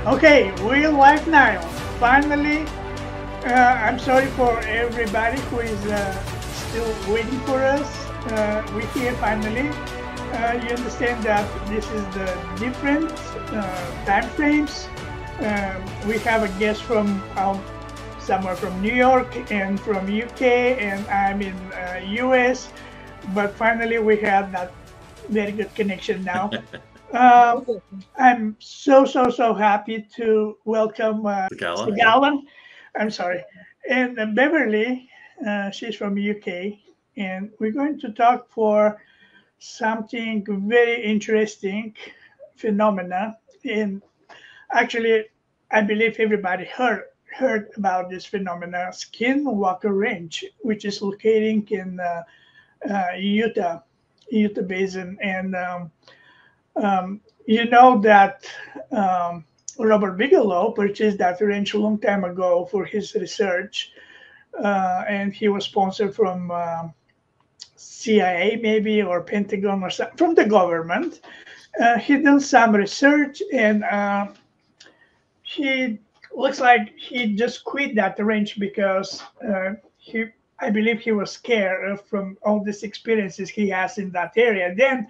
Okay, we're live now. Finally, I'm sorry for everybody who is still waiting for us. We're here finally. You understand that this is the different time frames. We have a guest from somewhere from New York and from UK, and I'm in US. But finally, we have that very good connection now. I'm so happy to welcome Segala. I'm sorry, and Bevърли. She's from UK, and we're going to talk for something very interesting phenomena. And actually, I believe everybody heard about this phenomena, Skinwalker Range, which is located in Utah Basin, and you know that Robert Bigelow purchased that ranch a long time ago for his research, and he was sponsored from CIA maybe, or Pentagon, or something, from the government. He done some research, and he looks like he just quit that ranch because I believe he was scared from all these experiences he has in that area. Then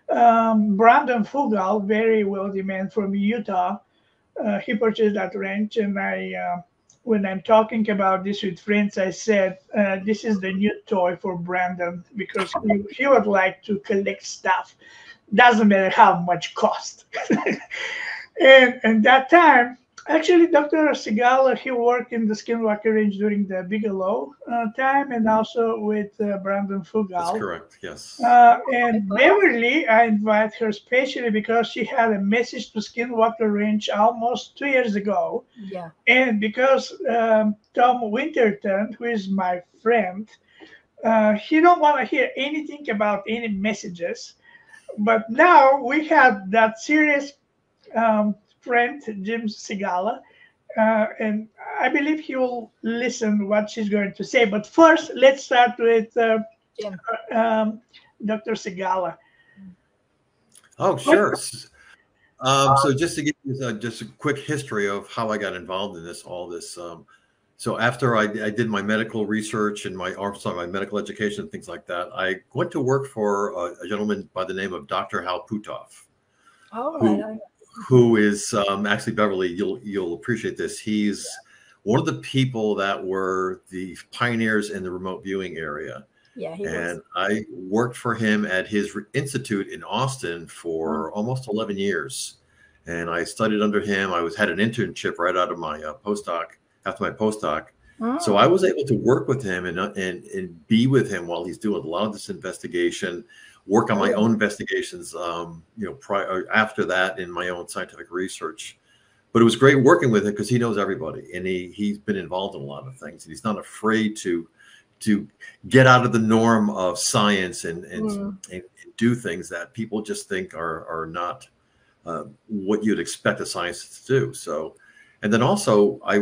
Brandon Fugal, very wealthy man from Utah, he purchased that ranch, and when I'm talking about this with friends, I said this is the new toy for Brandon, because he would like to collect stuff, doesn't matter how much cost. and that time, actually, Dr. Segala, he worked in the Skinwalker Range during the Bigelow time, and also with Brandon Fugal. That's correct, yes. And Bevърli, I invite her especially because she had a message to Skinwalker Range almost 2 years ago. Yeah. And because Tom Winterton, who is my friend, he don't want to hear anything about any messages. But now we have that serious friend, Jim Segala, and I believe he will listen what she's going to say. But first, let's start with Dr. Segala. Oh, sure. So just to give you just a quick history of how I got involved in all this. So after I did my medical research and my medical education and things like that, I went to work for a gentleman by the name of Dr. Hal Puthoff. Who is actually, Bevърli, you'll appreciate this. He's one of the people that were the pioneers in the remote viewing area. Yeah, he was. I worked for him at his institute in Austin for almost 11 years. And I studied under him. I had an internship right out of my after my postdoc. So I was able to work with him and be with him while he's doing a lot of this investigation, work on my own investigations, after that in my own scientific research. But it was great working with him because he knows everybody, and he's been involved in a lot of things, and he's not afraid to get out of the norm of science and do things that people just think are not what you'd expect a scientist to do. So, and then also a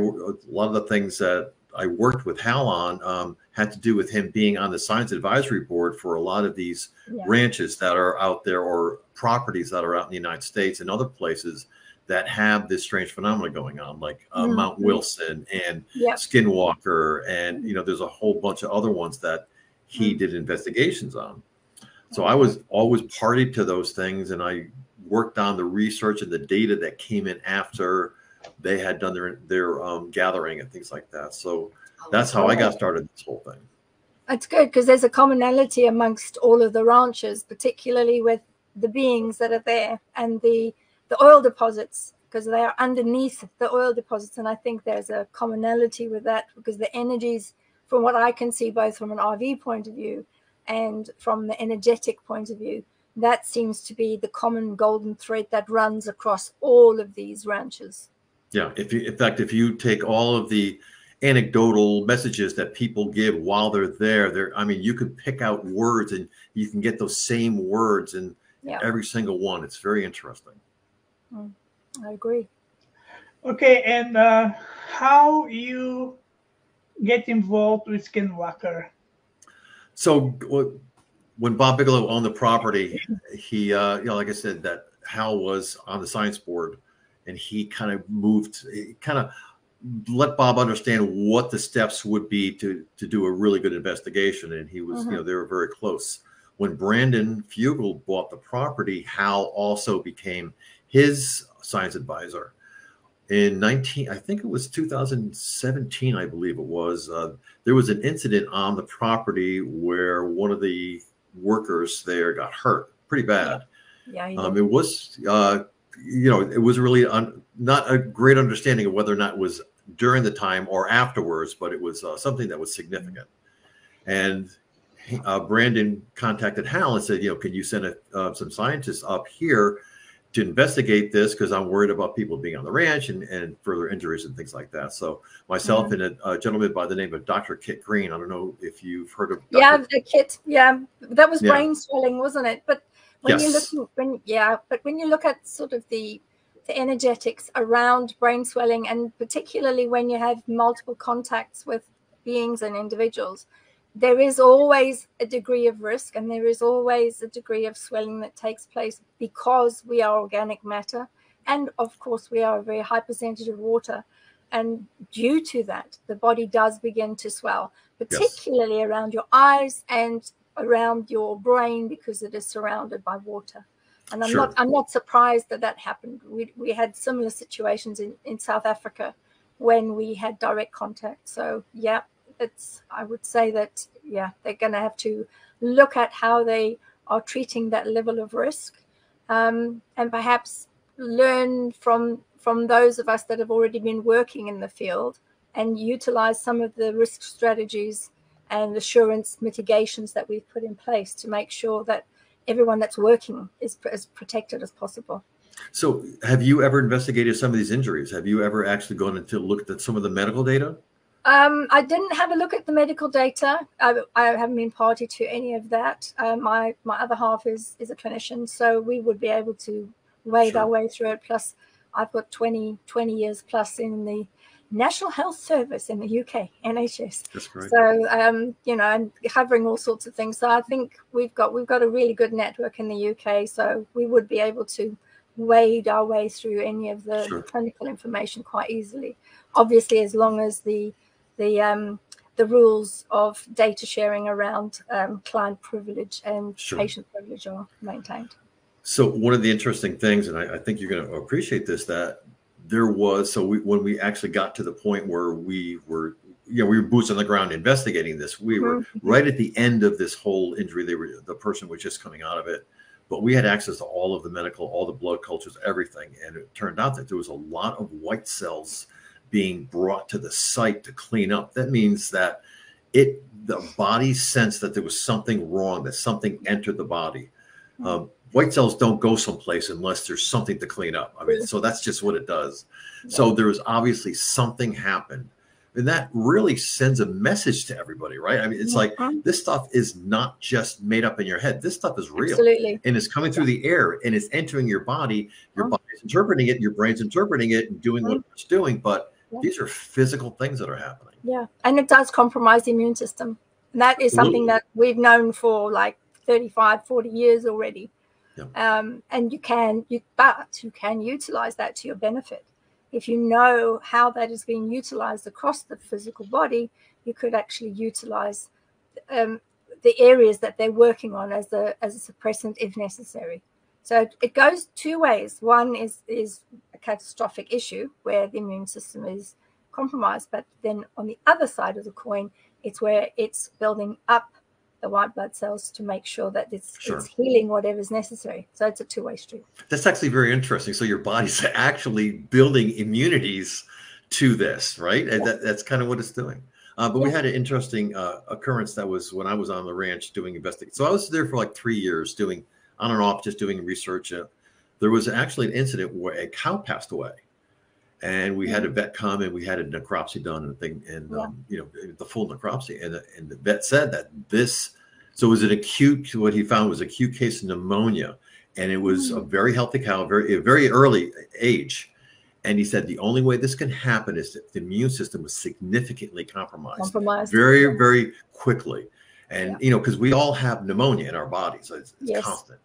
lot of the things that I worked with Hal on had to do with him being on the science advisory board for a lot of these ranches that are out there, or properties that are out in the United States and other places that have this strange phenomena going on, like Mount Wilson and Skinwalker, and there's a whole bunch of other ones that he did investigations on. So I was always party to those things, and I worked on the research and the data that came in after they had done their gathering and things like that. So that's how I got started this whole thing. It's good because there's a commonality amongst all of the ranches, particularly with the beings that are there and the oil deposits, because they are underneath the oil deposits. And I think there's a commonality with that, because the energies, from what I can see, both from an RV point of view and from the energetic point of view, that seems to be the common golden thread that runs across all of these ranches. Yeah, if you take all of the anecdotal messages that people give while they're there, you could pick out words, and you can get those same words in every single one. It's very interesting. I agree. Okay, and how you get involved with Skinwalker? So when Bob Bigelow owned the property, he, like I said, that Hal was on the science board. and he kind of let Bob understand what the steps would be to do a really good investigation. And he was, they were very close. When Brandon Fugel bought the property, Hal also became his science advisor. In I think it was 2017, I believe it was, there was an incident on the property where one of the workers there got hurt pretty bad. Yeah, it was, it was really not a great understanding of whether or not it was during the time or afterwards, but it was something that was significant. And Brandon contacted Hal and said, can you send some scientists up here to investigate this, because I'm worried about people being on the ranch and further injuries and things like that. So myself and a gentleman by the name of Dr. Kit Green, I don't know if you've heard of Kit. Yeah, that was brain swelling, wasn't it? But when you look when you look at sort of the energetics around brain swelling, and particularly when you have multiple contacts with beings and individuals, there is always a degree of risk, and there is always a degree of swelling that takes place because we are organic matter. And of course, we are a very high percentage of water. And due to that, the body does begin to swell, particularly around your eyes and around your brain, because it is surrounded by water. And I'm not surprised that happened. We had similar situations in South Africa when we had direct contact. So, yeah. I would say that, they're going to have to look at how they are treating that level of risk, and perhaps learn from those of us that have already been working in the field and utilize some of the risk strategies and assurance mitigations that we've put in place to make sure that everyone that's working is as protected as possible. So have you ever investigated some of these injuries? Have you ever actually gone into looked at some of the medical data? I didn't have a look at the medical data. I haven't been party to any of that. My other half is a clinician, so we would be able to wade our way through it. Plus, I've got 20 years plus in the National Health Service in the UK, NHS. That's great. So, I'm covering all sorts of things. So I think we've got a really good network in the UK. So we would be able to wade our way through any of the clinical information quite easily. Obviously, as long as the rules of data sharing around client privilege and patient privilege are maintained. So one of the interesting things, and I think you're going to appreciate this, that there was, when we actually got to the point where we were boots on the ground investigating this, we were right at the end of this whole injury. The person was just coming out of it, but we had access to all of the medical, all the blood cultures, everything. And it turned out that there was a lot of white cells being brought to the site to clean up. That means that the body sensed that there was something wrong, that something entered the body. White cells don't go someplace unless there's something to clean up. I mean, so that's just what it does. So there was obviously something happened, and that really sends a message to everybody, right? I mean, it's like, this stuff is not just made up in your head. This stuff is real. Absolutely. And it's coming through the air, and it's entering your body. Your body's interpreting it, your brain's interpreting it and doing what it's doing. But these are physical things that are happening. Yeah. And it does compromise the immune system. And that is something that we've known for like 35, 40 years already. Yeah. And you can utilize that to your benefit. If you know how that is being utilized across the physical body, you could actually utilize the areas that they're working on as a suppressant if necessary. So it goes two ways. One is a catastrophic issue where the immune system is compromised, but then on the other side of the coin, it's where it's building up the white blood cells to make sure that it's healing whatever's necessary. So it's a two-way street. That's actually very interesting. So your body's actually building immunities to this, right? And that's kind of what it's doing. But we had an interesting occurrence that was when I was on the ranch doing investigation. So I was there for like 3 years doing on and off, just doing research. There was actually an incident where a cow passed away, and we had a vet come and we had a necropsy done and the full necropsy. And the vet said that so it was an acute, what he found was acute case of pneumonia, and it was a very healthy cow, a very early age. And he said the only way this can happen is that the immune system was significantly compromised very, very quickly. And, because we all have pneumonia in our bodies. It's constant.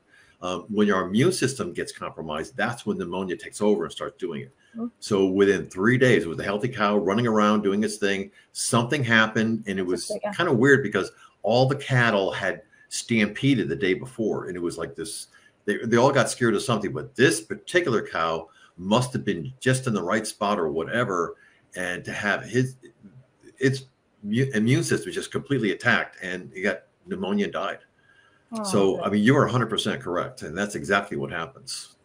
When your immune system gets compromised, that's when pneumonia takes over and starts doing it. Mm-hmm. So within 3 days, with a healthy cow running around doing its thing, something happened, and it was kind of weird because all the cattle had stampeded the day before, and it was like this. They all got scared of something, but this particular cow must have been just in the right spot or whatever, and to have its immune system just completely attacked, and he got pneumonia and died. Oh, so, okay. I mean, you are 100% correct, and that's exactly what happens.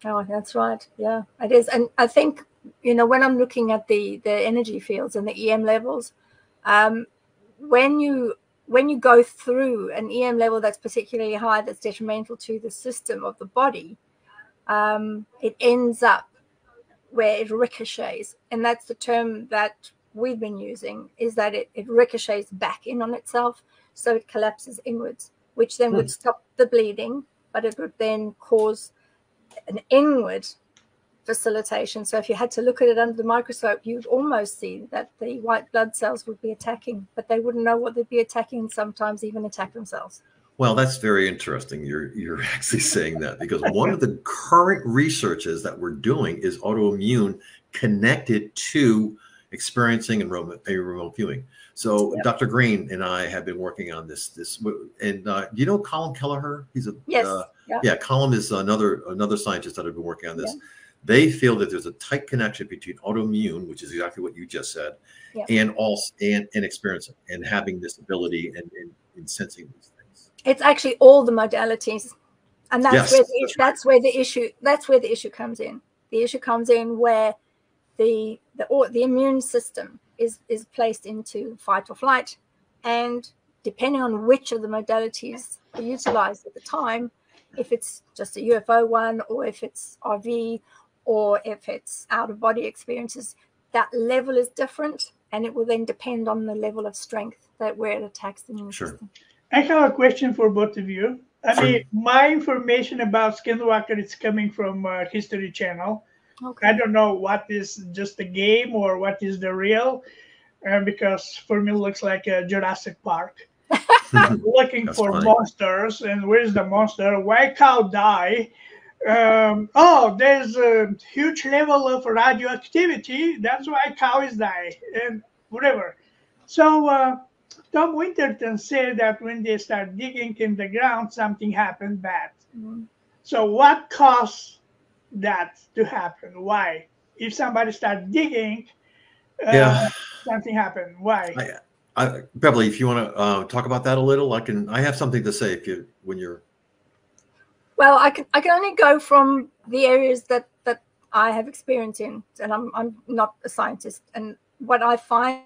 Oh, that's right. Yeah, it is. And I think, when I'm looking at the energy fields and the EM levels, when you go through an EM level that's particularly high, that's detrimental to the system of the body, it ends up where it ricochets. And that's the term that we've been using, is that it ricochets back in on itself. So it collapses inwards, which then would stop the bleeding, but it would then cause an inward facilitation. So if you had to look at it under the microscope, you'd almost see that the white blood cells would be attacking, but they wouldn't know what they'd be attacking, and sometimes even attack themselves. Well, that's very interesting. You're actually saying that, because one of the current researches that we're doing is autoimmune connected to experiencing and remote viewing. So Dr. Green and I have been working on this, and do you know Colin Kelleher? He's Colin is another scientist that have been working on this. Yeah. They feel that there's a tight connection between autoimmune, which is exactly what you just said, and also and experiencing and having this ability and sensing these things. It's actually all the modalities, and that's where the issue comes in. The issue comes in where the immune system is placed into fight or flight, and depending on which of the modalities are utilized at the time, if it's just a UFO one, or if it's RV, or if it's out-of-body experiences, that level is different, and it will then depend on the level of strength where it attacks the immune system. I have a question for both of you. I mean, my information about Skinwalker is coming from History Channel. Okay. I don't know what is just a game or what is the real, because for me it looks like a Jurassic Park. Looking for monsters, and where's the monster? Why cow die? There's a huge level of radioactivity. That's why cows die, and whatever. So Tom Winterton said that when they start digging in the ground, something happened bad. Mm-hmm. So what caused that to happen? Why? If somebody starts digging, something happened. Why? Beverly, if you want to talk about that a little, I have something to say when you're. Well, I can only go from the areas that I have experience in, and I'm not a scientist. And what I find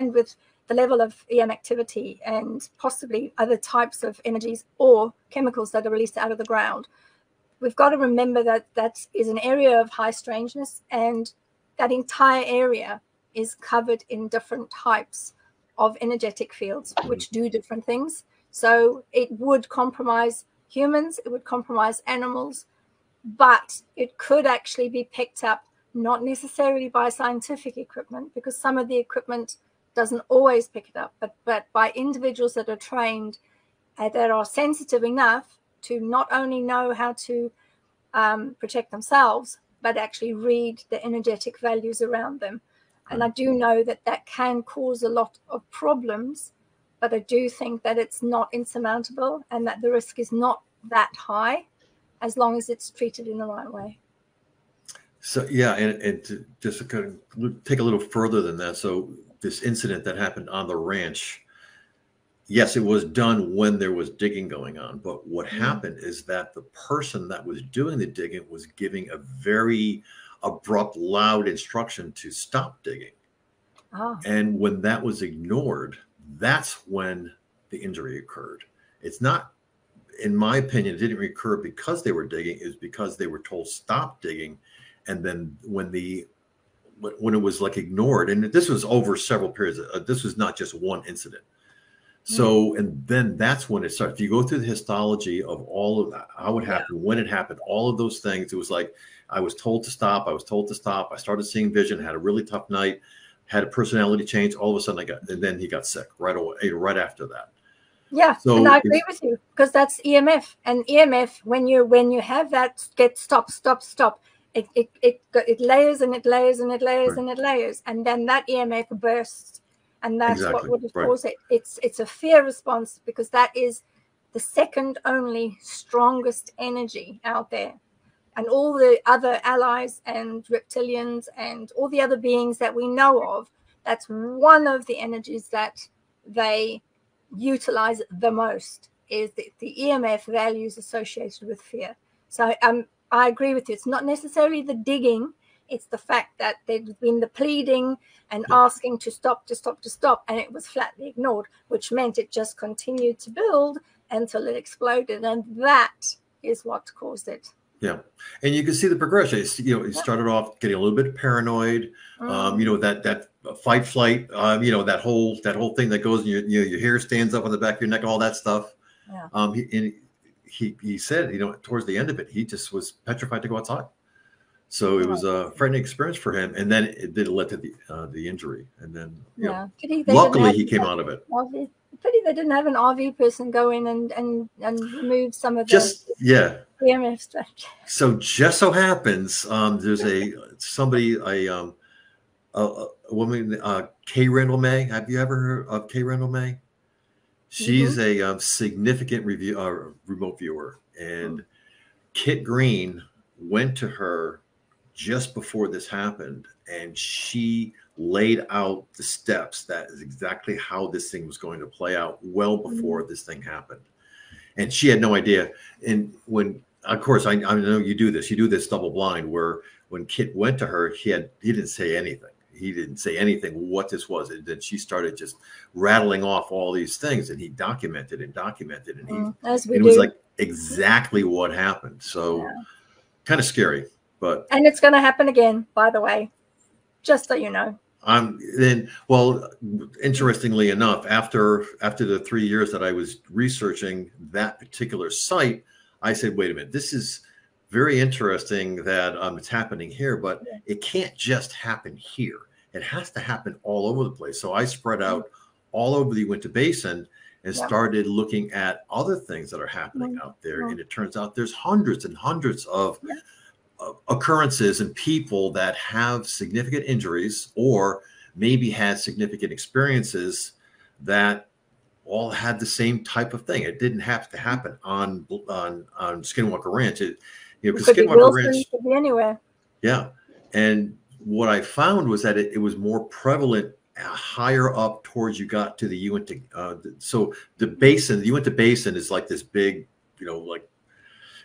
with the level of EM activity and possibly other types of energies or chemicals that are released out of the ground, we've got to remember that is an area of high strangeness, and that entire area is covered in different types of energetic fields which do different things. So it would compromise humans, it would compromise animals, but it could actually be picked up, not necessarily by scientific equipment, because some of the equipment doesn't always pick it up, but by individuals that are trained, that are sensitive enough to not only know how to protect themselves, but actually read the energetic values around them. And I do know that can cause a lot of problems, but I do think that it's not insurmountable, and that the risk is not that high as long as it's treated in the right way. So, and to just kind of take a little further than that. So this incident that happened on the ranch, yes, it was done when there was digging going on. But what happened is that the person that was doing the digging was giving a very abrupt, loud instruction to stop digging. Oh. And when that was ignored, that's when the injury occurred. It's not, in my opinion, it didn't occur because they were digging. It was because they were told stop digging. And then when it was like ignored, and this was over several periods, this was not just one incident. So, and then that's when it started. If you go through the histology of all of that, how it happened, when it happened, all of those things, it was like, I was told to stop. I started seeing vision, had a really tough night, had a personality change. All of a sudden and then he got sick right away, right after that. Yeah, So and I agree with you, because that's EMF. And EMF, when you have that get stop, it layers and it layers and it layers and it layers, and then that EMF bursts, and that's what would cause it. It's a fear response, because that is the second only strongest energy out there. And all the other allies and reptilians and all the other beings that we know of, that's one of the energies that they utilize the most, is the EMF values associated with fear. So I agree with you. It's not necessarily the digging. It's the fact that there's been the pleading and asking to stop, and it was flatly ignored, which meant it just continued to build until it exploded. And that is what caused it. Yeah, and you can see the progression. It started off getting a little bit paranoid. That fight flight. That whole thing that goes, and your hair stands up on the back of your neck, all that stuff. Yeah. He said, towards the end of it, he just was petrified to go outside. So it was a frightening experience for him, and then it did lead to the injury, and then luckily he came out of it. Pity they didn't have an RV person go in and remove some of the EMF stuff. So just so happens there's a woman, Kay Randall May. Have you ever heard of Kay Randall May? She's a significant remote viewer, and Kit Green went to her just before this happened, and she laid out the steps. That is exactly how this thing was going to play out well before this thing happened. And she had no idea. And when, of course, I know you do this double blind, where when Kit went to her, he didn't say anything. He didn't say anything what this was. And then she started just rattling off all these things, and he documented, and it was like exactly what happened. So kind of scary, and it's going to happen again, by the way, just so you know. Interestingly enough, after the 3 years that I was researching that particular site, I said, wait a minute, this is very interesting that it's happening here, but it can't just happen here. It has to happen all over the place. So I spread out all over the Uinta Basin and started looking at other things that are happening out there. And it turns out there's hundreds and hundreds of occurrences and people that have significant injuries, or maybe had significant experiences that all had the same type of thing. It didn't have to happen on Skinwalker Ranch. Because Skinwalker Ranch could be anywhere. Yeah, and what I found was that it was more prevalent higher up towards you got to the Uinta. So the Uinta Basin is like this big,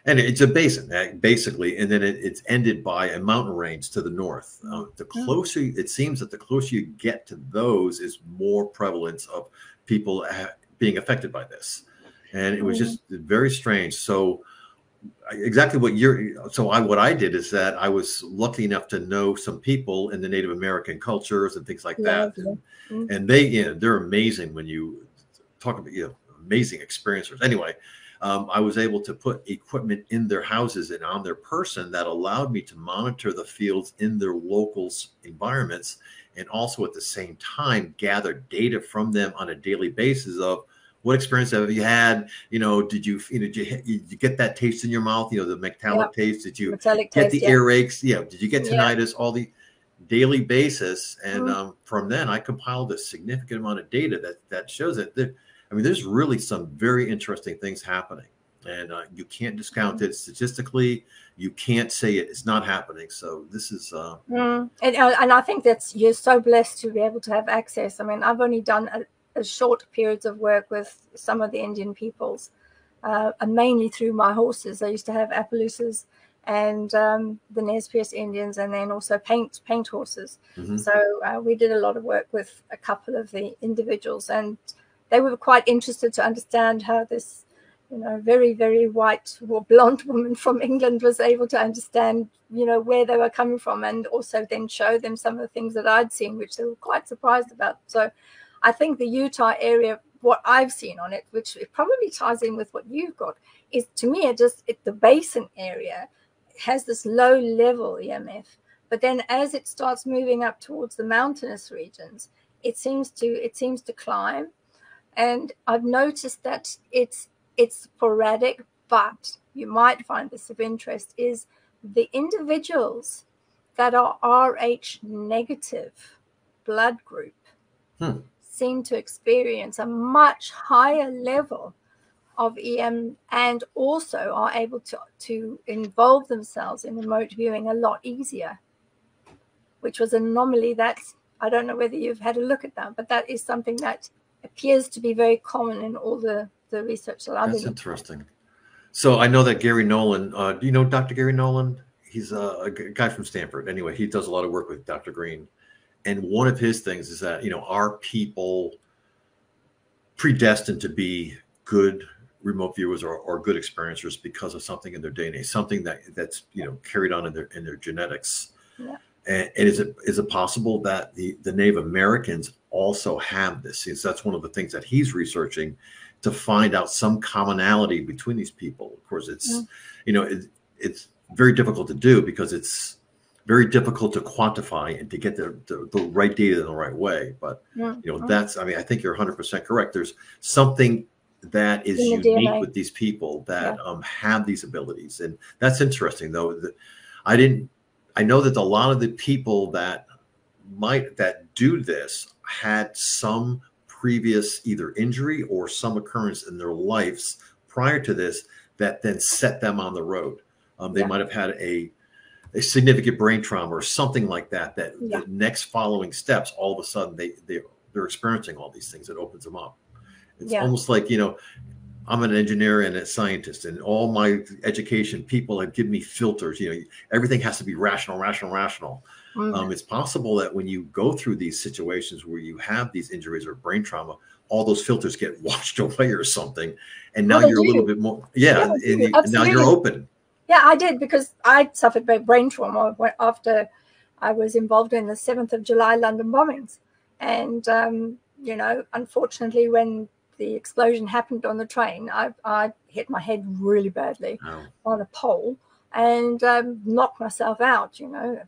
and it's a basin basically, and then it's ended by a mountain range to the north. The closer it seems that the closer you get to those is more prevalence of people being affected by this, and it was just very strange. So exactly what I did is that I was lucky enough to know some people in the Native American cultures and things like that, and they're amazing when you talk about amazing experiencers. Anyway. I was able to put equipment in their houses and on their person that allowed me to monitor the fields in their local environments, and also at the same time gather data from them on a daily basis of what experience have you had? Did you get that taste in your mouth? The metallic taste. Did you get the earaches? Did you get tinnitus? All the daily basis, and from then I compiled a significant amount of data that shows that. There's really some very interesting things happening, and you can't discount it statistically. You can't say it's not happening. So this is, and I think you're so blessed to be able to have access. I've only done a short periods of work with some of the Indian peoples, and mainly through my horses. I used to have Appaloosas and the Nez Perce Indians, and then also paint horses. So we did a lot of work with a couple of the individuals, and they were quite interested to understand how this, very, very white or blonde woman from England was able to understand, where they were coming from, and also then show them some of the things that I'd seen, which they were quite surprised about. So I think the Utah area, what I've seen on it, which it probably ties in with what you've got, is to me, the basin area has this low level EMF, but then as it starts moving up towards the mountainous regions, it seems to climb. And I've noticed that it's sporadic, but you might find this of interest, is the individuals that are Rh negative blood group seem to experience a much higher level of EM, and also are able to involve themselves in remote viewing a lot easier, which was an anomaly that I don't know whether you've had a look at that, but that is something that appears to be very common in all the research that I've been looking at. Interesting. So I know that Gary Nolan, do you know Dr. Gary Nolan? He's a guy from Stanford. Anyway, he does a lot of work with Dr. Green. And one of his things is that, are people predestined to be good remote viewers or good experiencers because of something in their DNA, something that's carried on in their genetics? Yeah. And is it possible that the Native Americans also have this? That's one of the things that he's researching, to find out some commonality between these people. Of course, it's it's very difficult to do, because it's very difficult to quantify and to get the right data in the right way. But that's, I think you're 100% correct. There's something that is unique DNA with these people that have these abilities, and that's interesting. Though I know that a lot of the people that do this had some previous either injury or some occurrence in their lives prior to this that then set them on the road. They might have had a significant brain trauma or something like that. The next following steps, all of a sudden they're experiencing all these things. It opens them up. It's almost like, I'm an engineer and a scientist, and all my education, people have given me filters. Everything has to be rational. It's possible that when you go through these situations where you have these injuries or brain trauma, all those filters get washed away or something, and now you're a little bit more, and now you're open. Yeah, I did, because I suffered brain trauma after I was involved in the 7th of July London bombings, and unfortunately, when the explosion happened on the train, I hit my head really badly on a pole and knocked myself out.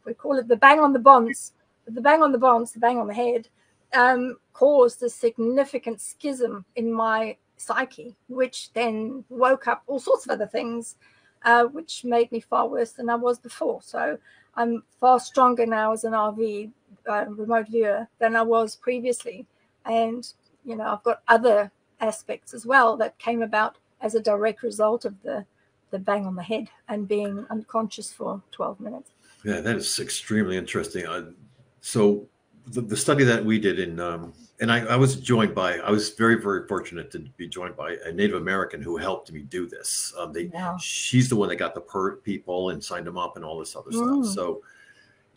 We call it the bang on the bonds. The bang on the head caused a significant schism in my psyche, which then woke up all sorts of other things, which made me far worse than I was before. So I'm far stronger now as an RV remote viewer than I was previously. And, I've got other aspects as well that came about as a direct result of the bang on the head and being unconscious for 12 minutes. Yeah, that is extremely interesting. So the study that we did and I was very, very fortunate to be joined by a Native American who helped me do this. She's the one that got the PERT people and signed them up and all this other stuff. So,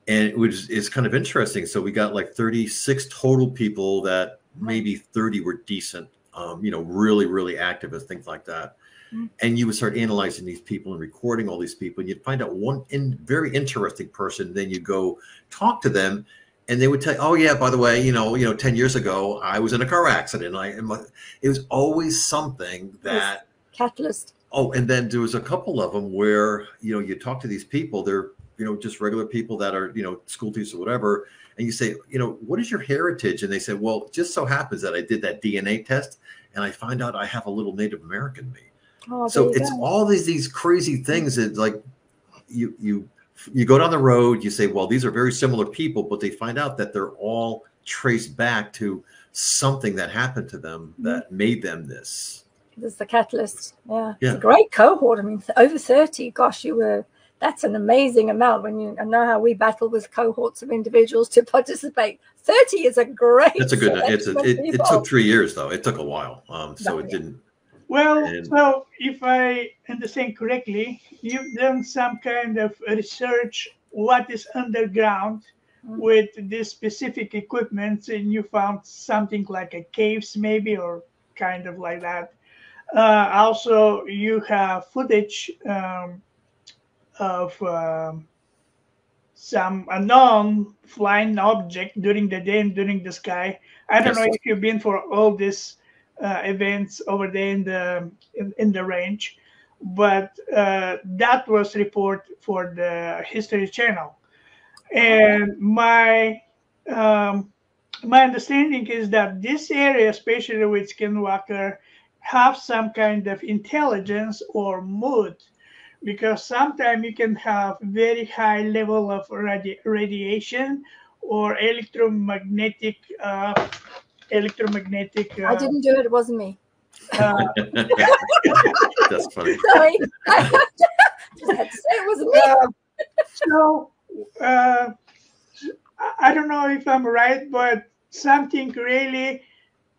and it's kind of interesting. So we got like 36 total people that maybe 30 were decent, really, really active and things like that. And you would start analyzing these people and recording all these people, and you'd find out one very interesting person. Then you go talk to them, and they would tell you, oh yeah, by the way, 10 years ago, I was in a car accident. It was always something that catalyst. Oh, and then there was a couple of them where, you talk to these people, they're, just regular people that are, school teachers or whatever. And you say, what is your heritage? And they say, well, it just so happens that I did that DNA test and I find out I have a little Native American in me. Oh, so it's all these crazy things that, like, you go down the road, you say, well, these are very similar people, but they find out that they're all traced back to something that happened to them that made them this. This is the catalyst. Yeah. It's a great cohort. I mean, over 30, gosh, that's an amazing amount when you know how we battle with cohorts of individuals to participate. 30 is a great. That's a good. It took 3 years though. It took a while. So it didn't. Well, so if I understand correctly, you've done some kind of research what is underground with this specific equipment, and you found something like a caves maybe, or kind of like that. Also, you have footage of some unknown flying object during the day and during the sky. I don't know if you've been for all these events over there in the range, but that was report for the History Channel. And my my understanding is that this area, especially with skinwalker, have some kind of intelligence or mood, because sometimes you can have very high level of radiation or electromagnetic. I didn't do it. It wasn't me. That's funny. Sorry. Just had to say it wasn't me. So I don't know if I'm right, but something really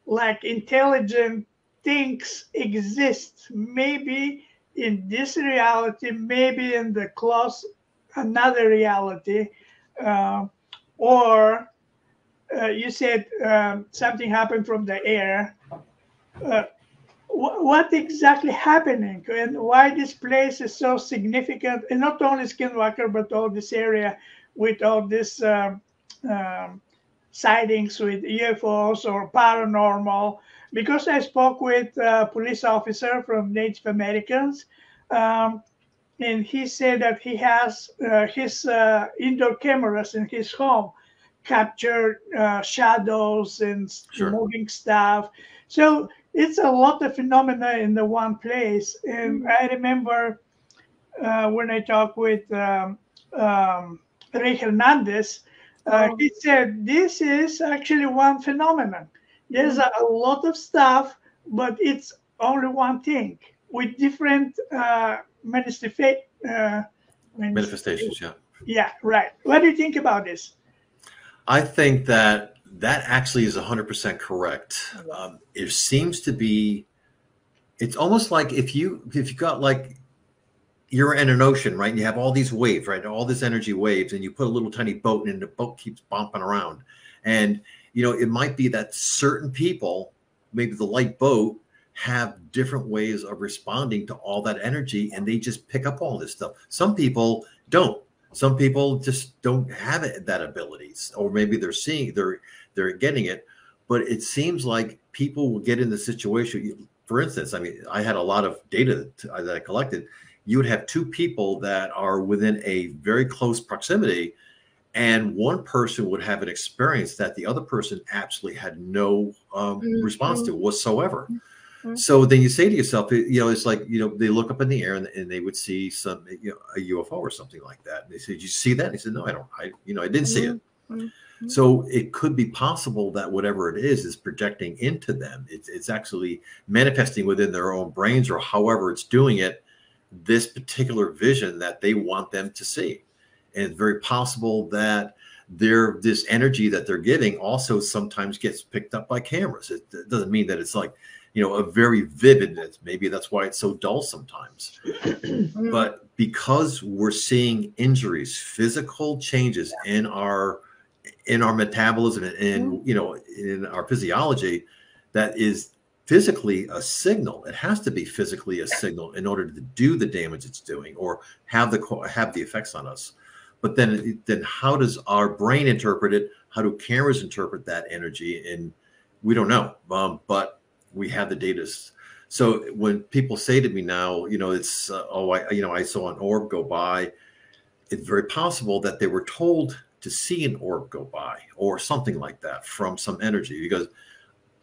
like intelligent things exist, maybe in this reality, maybe in the close another reality, or you said something happened from the air. What exactly happening, and why this place is so significant, and not only Skinwalker, but all this area with all this sightings with UFOs or paranormal? Because I spoke with a police officer from Native Americans, and he said that he has his indoor cameras in his home capture shadows and moving stuff. So it's a lot of phenomena in the one place. And I remember when I talked with Ray Hernandez, he said this is actually one phenomenon. There's a lot of stuff, but it's only one thing with different manifestations. Yeah. Yeah, right. What do you think about this? I think that actually is 100% correct. It seems to be, it's almost like if you got like, you're in an ocean, right? And you have all these waves, right? All this energy waves, and you put a little tiny boat in, and the boat keeps bumping around. And, you know, it might be that certain people, maybe the light boat, have different ways of responding to all that energy, and they just pick up all this stuff. Some people don't. Some people just don't have it, that abilities, or maybe they're getting it. But it seems like people will get in the situation. For instance, I mean, I had a lot of data that I collected. You would have two people that are within a very close proximity, and one person would have an experience that the other person absolutely had no response to whatsoever. So then you say to yourself, you know, it's like, you know, they look up in the air and they would see some, you know, a UFO or something like that. And they say, "Did you see that?" And he said, "No, I don't. I didn't see it." So it could be possible that whatever it is projecting into them. It's actually manifesting within their own brains, or however it's doing it, this particular vision that they want them to see. And it's very possible that this energy that they're getting also sometimes gets picked up by cameras. It doesn't mean that it's like, you know, a very vividness. Maybe that's why it's so dull sometimes. But because we're seeing injuries, physical changes in our metabolism and you know, in our physiology, that is physically a signal. It has to be physically a signal in order to do the damage it's doing or have the effects on us. But then how does our brain interpret it? How do cameras interpret that energy? And we don't know. But we have the data. So when people say to me now, you know, it's I saw an orb go by, it's very possible that they were told to see an orb go by or something like that from some energy, because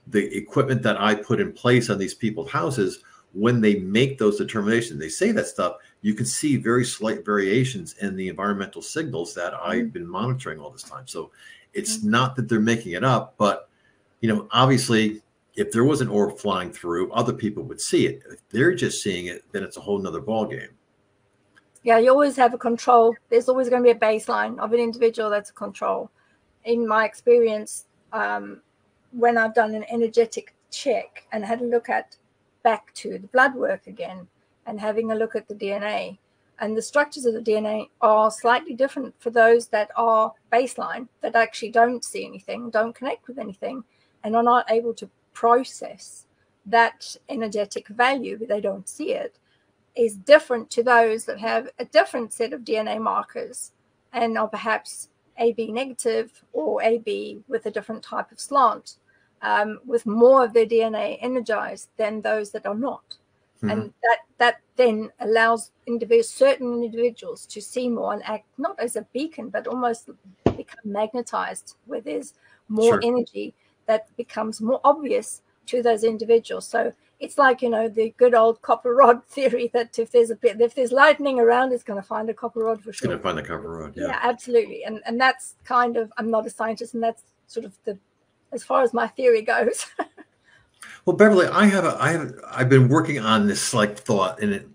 the equipment that I put in place on these people's houses, when they make those determinations, they say that stuff, you can see very slight variations in the environmental signals that I've been monitoring all this time. So it's not that they're making it up, but, you know, obviously, if there was an orb flying through, other people would see it. If they're just seeing it, then it's a whole nother ballgame. Yeah, you always have a control. There's always going to be a baseline of an individual that's a control. In my experience, when I've done an energetic check and had a look back to the blood work again and having a look at the DNA, and the structures of the DNA are slightly different for those that are baseline, that actually don't see anything, don't connect with anything, and are not able to process that energetic value, they don't see it, is different to those that have a different set of DNA markers and are perhaps AB negative or AB with a different type of slant, with more of their DNA energized than those that are not. And that then allows certain individuals to see more and act not as a beacon, but almost become magnetized, where there's more Sure. energy that becomes more obvious to those individuals. So it's like, you know, the good old copper rod theory that if there's lightning around, it's going to find a copper rod for It's sure. going to find the copper rod. Yeah, absolutely. And that's kind of, I'm not a scientist, and that's sort of as far as my theory goes. Well, Beverly, I've been working on this like thought, and it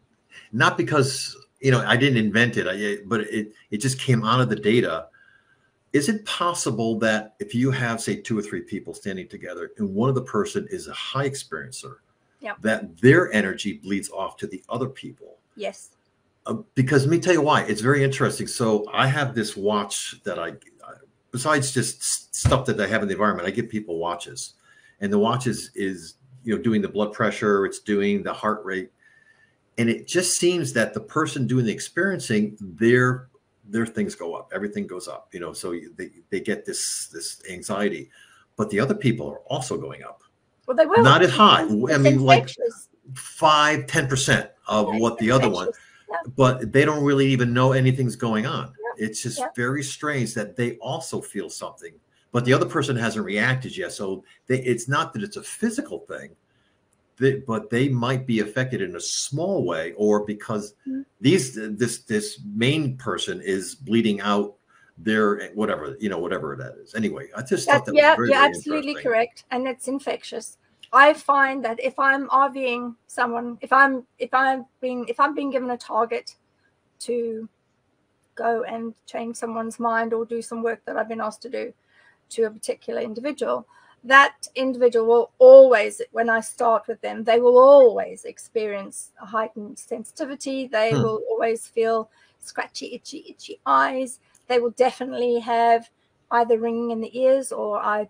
not because, you know, I didn't invent it, but it just came out of the data. Is it possible that if you have, say, 2 or 3 people standing together, and one of the person is a high experiencer, that their energy bleeds off to the other people? Yes. Because let me tell you why. It's very interesting. So I have this watch that besides just stuff that I have in the environment, I give people watches, and the watch is you know, doing the blood pressure, it's doing the heart rate, and it just seems that the person doing the experiencing, their things go up, everything goes up, you know, so they get this anxiety, but the other people are also going up. Well, they will. Not as high. I mean, like infectious. 5-10% of what the other one, but they don't really even know anything's going on. It's just very strange that they also feel something, but the other person hasn't reacted yet. So it's not that it's a physical thing, but they might be affected in a small way, or because this main person is bleeding out their whatever, you know, whatever that is. Anyway, I just thought that was very, you're very absolutely correct, and it's infectious. I find that if I'm RVing someone, if I'm being given a target to go and change someone's mind or do some work that I've been asked to do to a particular individual, that individual will always, when I start with them, they will always experience a heightened sensitivity. They will always feel scratchy, itchy eyes. They will definitely have either ringing in the ears, or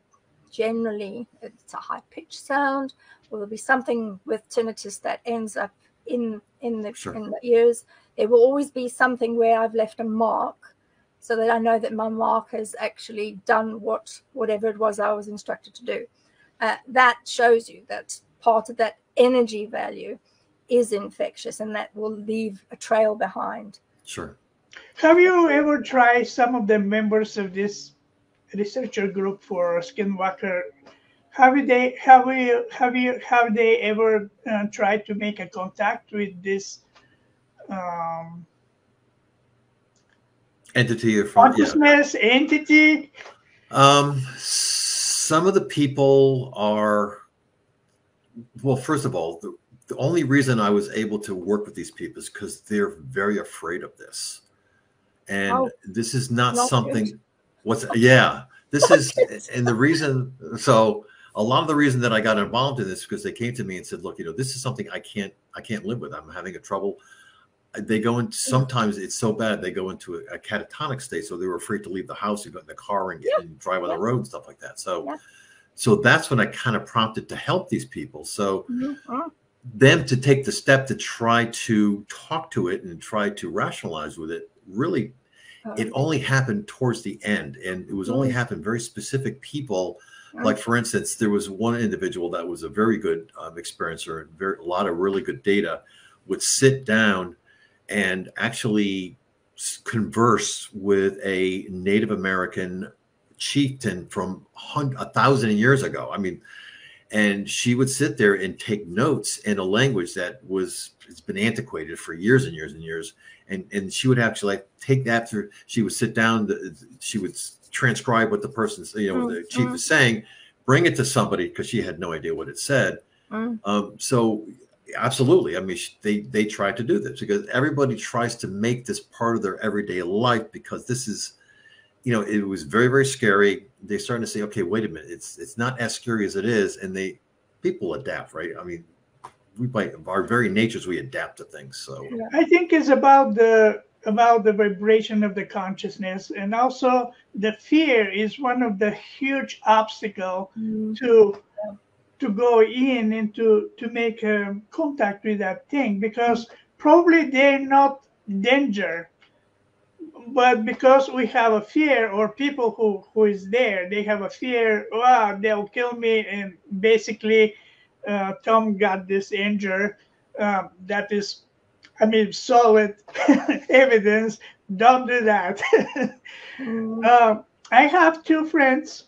generally it's a high-pitched sound, or there'll be something with tinnitus that ends up in the ears. There will always be something where I've left a mark, so that I know that my mark has actually done whatever it was I was instructed to do. That shows you that part of that energy value is infectious, and that will leave a trail behind. Sure. Have you ever tried some of the members of this researcher group for Skinwalker? Have they ever tried to make a contact with this entity or consciousness entity? Some of the people are, well, first of all, the only reason I was able to work with these people is because they're very afraid of this. And this is not something this is, and the reason, so a lot of the reason that I got involved in this, because they came to me and said, look, you know, this is something I can't live with. I'm having a trouble. They go into, sometimes it's so bad, they go into a catatonic state. So they were afraid to leave the house and go in the car and drive on the road and stuff like that. So that's when I kind of prompted to help these people. So them to take the step to try to talk to it and try to rationalize with it, really, it only happened towards the end, and it was only happened very specific people. Like, for instance, there was one individual that was a very good experiencer, and a lot of really good data, would sit down and actually converse with a Native American chieftain from 1,000 years ago. I mean, and she would sit there and take notes in a language that it's been antiquated for years and years and years. And she would actually take that through. She would sit down. She would transcribe what the person's, the chief is saying, bring it to somebody, because she had no idea what it said. So absolutely. I mean, they tried to do this because everybody tries to make this part of their everyday life, because this is, it was very, very scary. They're starting to say, okay, wait a minute. It's not as scary as it is. And people adapt, right? I mean, we, by our very natures, we adapt to things. So I think it's about the vibration of the consciousness, and also the fear is one of the huge obstacle to go in and to make contact with that thing, because probably they're not danger, but because we have a fear, or people who is there, they have a fear, they'll kill me, and basically Tom got this injury. That is, I mean, solid evidence. Don't do that. I have two friends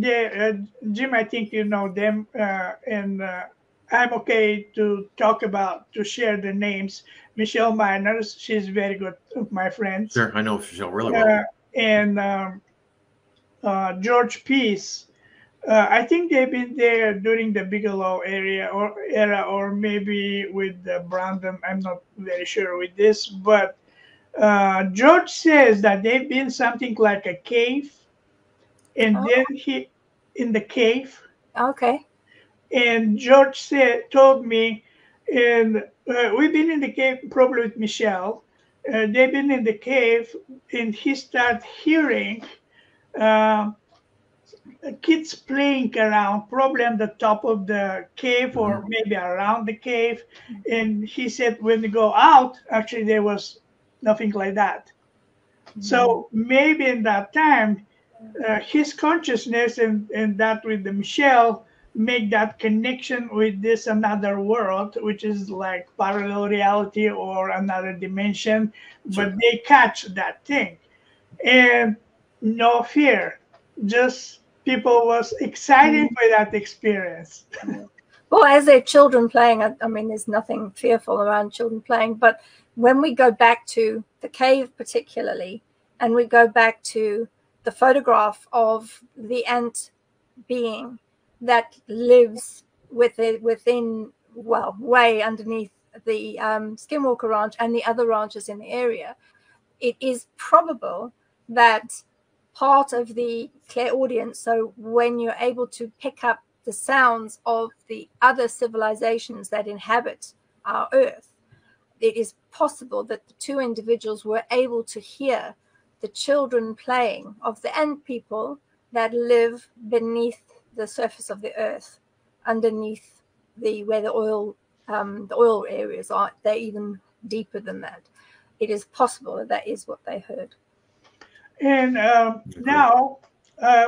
Jim, I think you know them, and I'm okay to share the names. Michelle Miners, she's very good of my friends. Sure, I know Michelle really well. And George Peace. I think they've been there during the Bigelow era, or maybe with Brandon. I'm not very sure with this, but George says that they've been something like a cave, and then he in the cave. Okay. And George told me, and we've been in the cave probably with Michelle. They've been in the cave, and he started hearing kids playing around, probably on the top of the cave or maybe around the cave. And he said when they go out, actually there was nothing like that. So maybe in that time, his consciousness and that with the Michelle make that connection with this another world, which is like parallel reality or another dimension, but they catch that thing. And no fear, just people was excited by that experience. Well, as they're children playing, I mean, there's nothing fearful around children playing. But when we go back to the cave particularly, and we go back to the photograph of the ant being that lives within, well, way underneath the Skinwalker Ranch and the other ranches in the area, it is probable that part of the clairaudience, so when you're able to pick up the sounds of the other civilizations that inhabit our earth, it is possible that the two individuals were able to hear the children playing of the ant people that live beneath the surface of the earth, underneath where the oil areas are. They're even deeper than that. It is possible that that is what they heard. And now,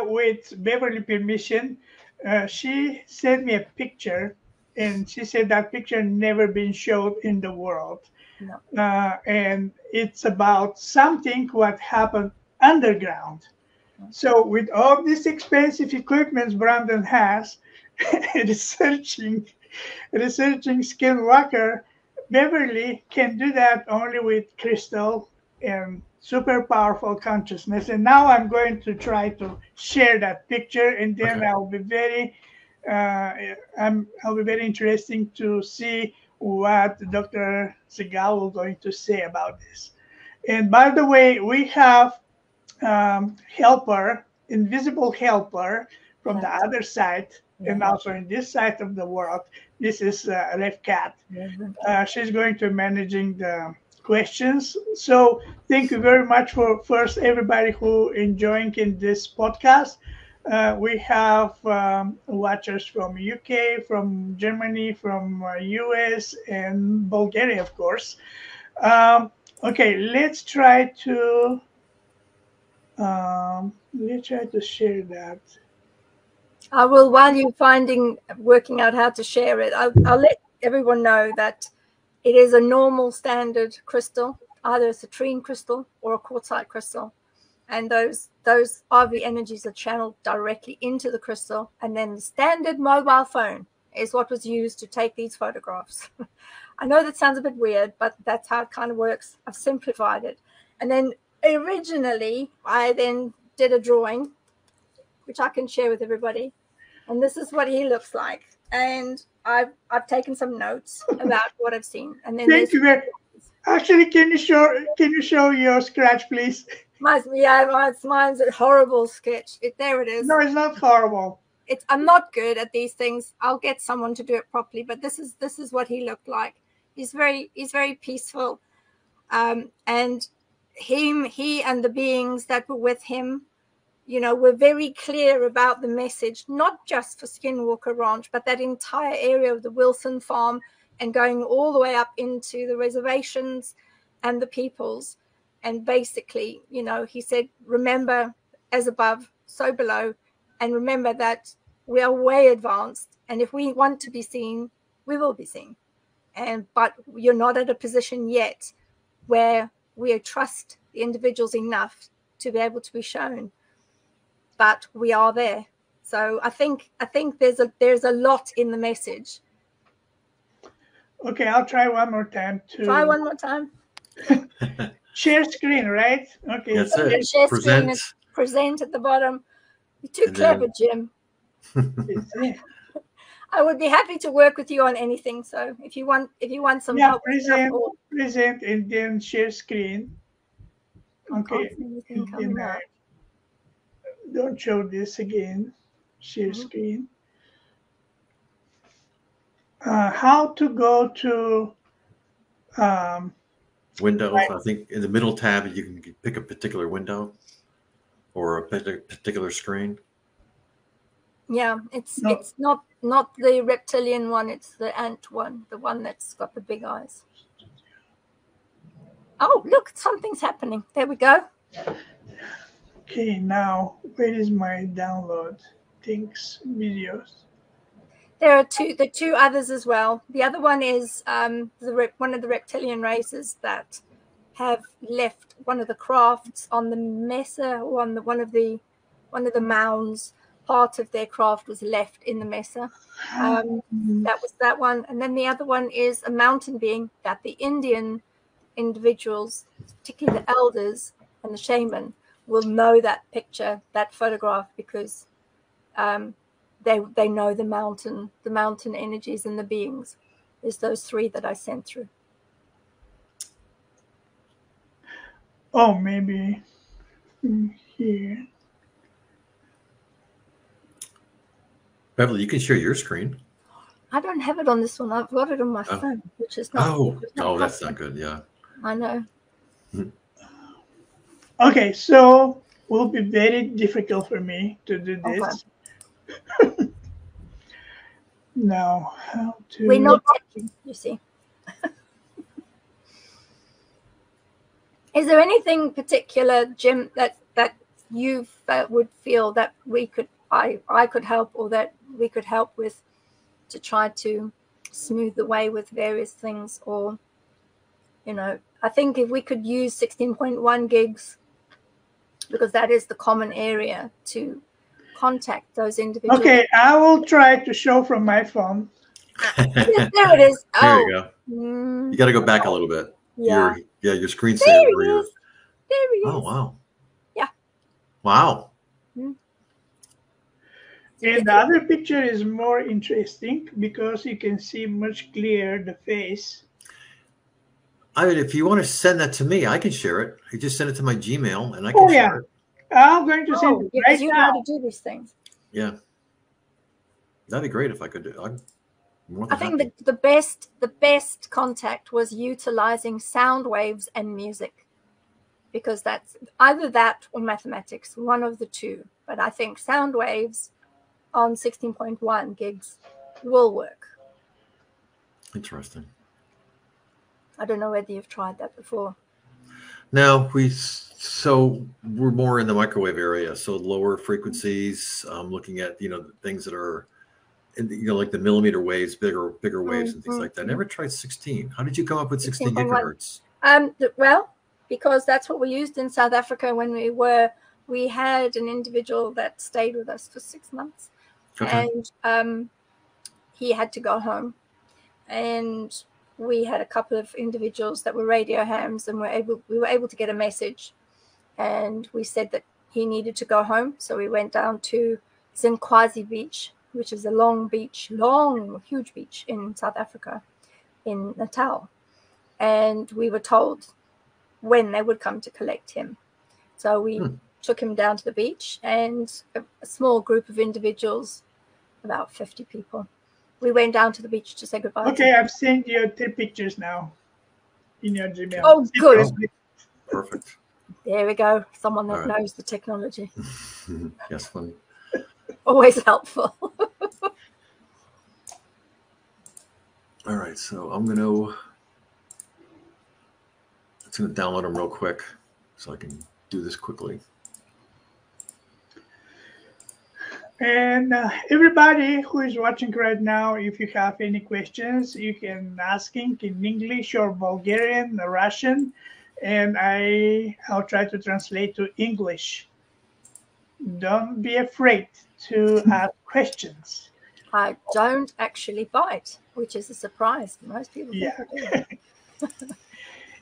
with Bevърли permission, she sent me a picture, and she said that picture never been showed in the world. No. And it's about something what happened underground. So with all this expensive equipment Brandon has, researching Skinwalker, Bevърli can do that only with crystal and super powerful consciousness. And now I'm going to try to share that picture, and then I'll be very interesting to see what Dr. Segala will going to say about this. And by the way, we have invisible helper from the other side, and also in this side of the world. This is Red Cat. She's going to managing the questions. So thank you very much for first everybody who enjoying in this podcast. We have watchers from UK, from Germany, from US, and Bulgaria, of course. Okay, let's try to share that. I will, while you're working out how to share it, I'll let everyone know that it is a normal standard crystal, either a citrine crystal or a quartzite crystal. And those RV energies are channeled directly into the crystal. And then the standard mobile phone is what was used to take these photographs. I know that sounds a bit weird, but that's how it kind of works. I've simplified it. And then originally, I then did a drawing, which I can share with everybody. And this is what he looks like. And I've taken some notes about what I've seen. And then thank you very much. Actually, can you show your scratch, please? Mine's a horrible sketch. There it is. No, it's not horrible. I'm not good at these things. I'll get someone to do it properly. But this is what he looked like. He's very peaceful, and he and the beings that were with him, were very clear about the message, not just for Skinwalker Ranch, but that entire area of the Wilson farm and going all the way up into the reservations and the peoples. And basically, he said, remember, as above, so below, and remember that we are way advanced. And if we want to be seen, we will be seen. But you're not at a position yet where we trust the individuals enough to be able to be shown. But we are there. So I think there's a lot in the message. Okay, I'll try one more time to Try one more time. share screen, right? Okay. That's it. Share Present. screen, present at the bottom. You're too And clever, then- Jim. I would be happy to work with you on anything. So if you want some Yeah, help, with stuff or present, and then share screen. I Okay. can't see anything And coming then up. don't show this again. Share screen. How to go to Windows. I think in the middle tab you can pick a particular window or a particular screen. Yeah, it's not the reptilian one, it's the ant one, the one that's got the big eyes. Oh, look, something's happening. There we go. Okay, now where is my download things videos? There are the two others as well. The other one is one of the reptilian races that have left one of the crafts on the mesa, or on one of the mounds. Part of their craft was left in the mesa. That was that one. And then the other one is a mountain being that the Indian individuals, particularly the elders and the shaman, will know that picture, that photograph, because they know the mountain energies and the beings. There's those three that I sent through. Oh, maybe here. Beverly, you can share your screen. I don't have it on this one. I've got it on my phone, which is not. That's not good. Yeah. I know. Okay, so it will be very difficult for me to do this. Okay. Now, how to? We're not techie, you see. Is there anything particular, Jim, that you would feel that I could help, or that we could help with, to try to smooth the way with various things? Or, I think if we could use 16.1 gigs, because that is the common area to contact those individuals. Okay, I will try to show from my phone. Yes, there it is. There you go. You got to go back a little bit. Yeah. Your screensaver. There he is. Oh, wow. Yeah. Wow. And the other picture is more interesting because you can see much clearer the face. I mean, if you want to send that to me, I can share it. You just send it to my Gmail, and I can share it. I'm going to send it right you now. know how to do these things. Yeah, that'd be great if I could do it. I think the best contact was utilizing sound waves and music, because that's either that or mathematics, one of the two. But I think sound waves on 16.1 gigs will work. Interesting. I don't know whether you've tried that before. No, we're more in the microwave area, so lower frequencies. Looking at things that are, like the millimeter waves, bigger waves, and things like that. Never tried 16. How did you come up with 16 gigahertz? Well, because that's what we used in South Africa when we had an individual that stayed with us for 6 months, and he had to go home, and we had a couple of individuals that were radio hams, and we were able to get a message, and we said that he needed to go home. So we went down to Zinkwazi Beach, which is a huge beach in South Africa, in Natal. And we were told when they would come to collect him. So we took him down to the beach, and a small group of individuals, about 50 people, we went down to the beach to say goodbye. Okay, I've sent you 3 pictures now in your Gmail. Oh, good. Perfect. There we go. Someone that knows the technology. Yes, funny. Always helpful. All right, so I'm going to download them real quick so I can do this quickly. And everybody who is watching right now, if you have any questions, you can ask in English or Bulgarian or Russian, and I'll try to translate to English. don't be afraid to ask questions. I don't actually bite, which is a surprise. Most people think Yeah. I do.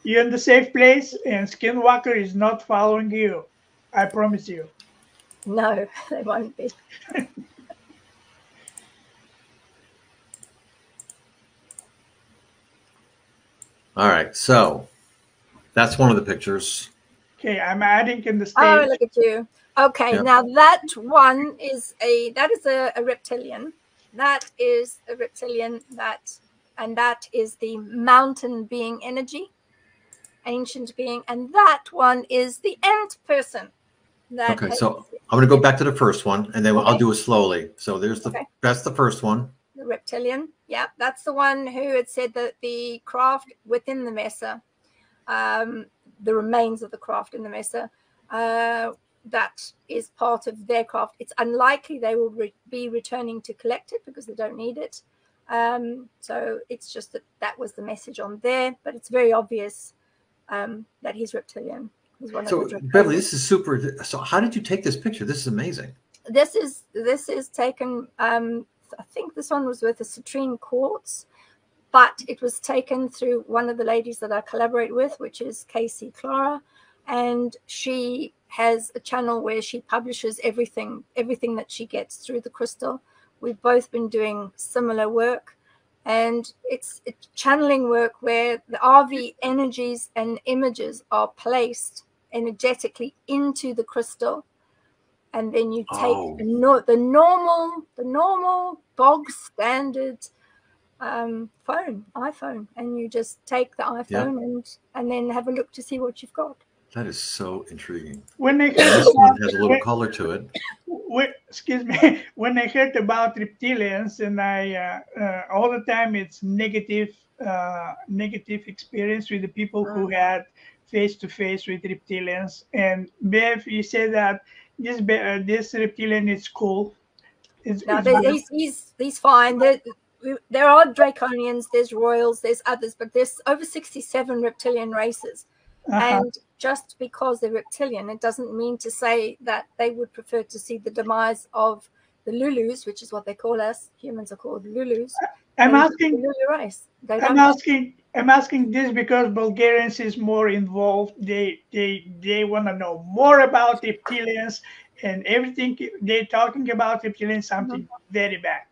You're in the safe place, and Skinwalker is not following you. I promise you. No, they won't be. All right, so that's one of the pictures. Okay, I'm adding in the stage. Oh, look at you. Okay, Yeah. now that one is a reptilian. That is a reptilian, and that is the mountain being energy, ancient being, and that one is the ant person. Okay, so I'm going to go back to the first one, and then I'll do it slowly. So there's that's the first one. The reptilian, yeah, that's the one who had said that the craft within the Mesa, the remains of the craft in the Mesa, that is part of their craft. It's unlikely they will be returning to collect it because they don't need it. So it's just that was the message on there, but it's very obvious that he's reptilian. He's one so of the Beverly, this is super. So how did you take this picture? This is amazing. This is taken. I think this one was with a citrine quartz, but it was taken through one of the ladies that I collaborate with, which is Casey Clara, and she has a channel where she publishes everything that she gets through the crystal. We've both been doing similar work, and it's channeling work where the RV energies and images are placed energetically into the crystal. And then you take the normal bog standard iPhone, and you just take the iPhone and then have a look to see what you've got. That is so intriguing. When I heard this one has a little color to it. Excuse me. When I heard about reptilians, and I all the time it's negative experience with the people who had face-to-face with reptilians. And Bev, you said that this reptilian is cool. He's fine. There are draconians, there's royals, there's others, but there's over 67 reptilian races. And just because they're reptilian, it doesn't mean to say that they would prefer to see the demise of the Lulus, which is what they call us. Humans are called Lulus. I'm asking. The Lulu race. I'm asking this because Bulgarians is more involved. They want to know more about reptilians, and everything they're talking about reptilians something very bad.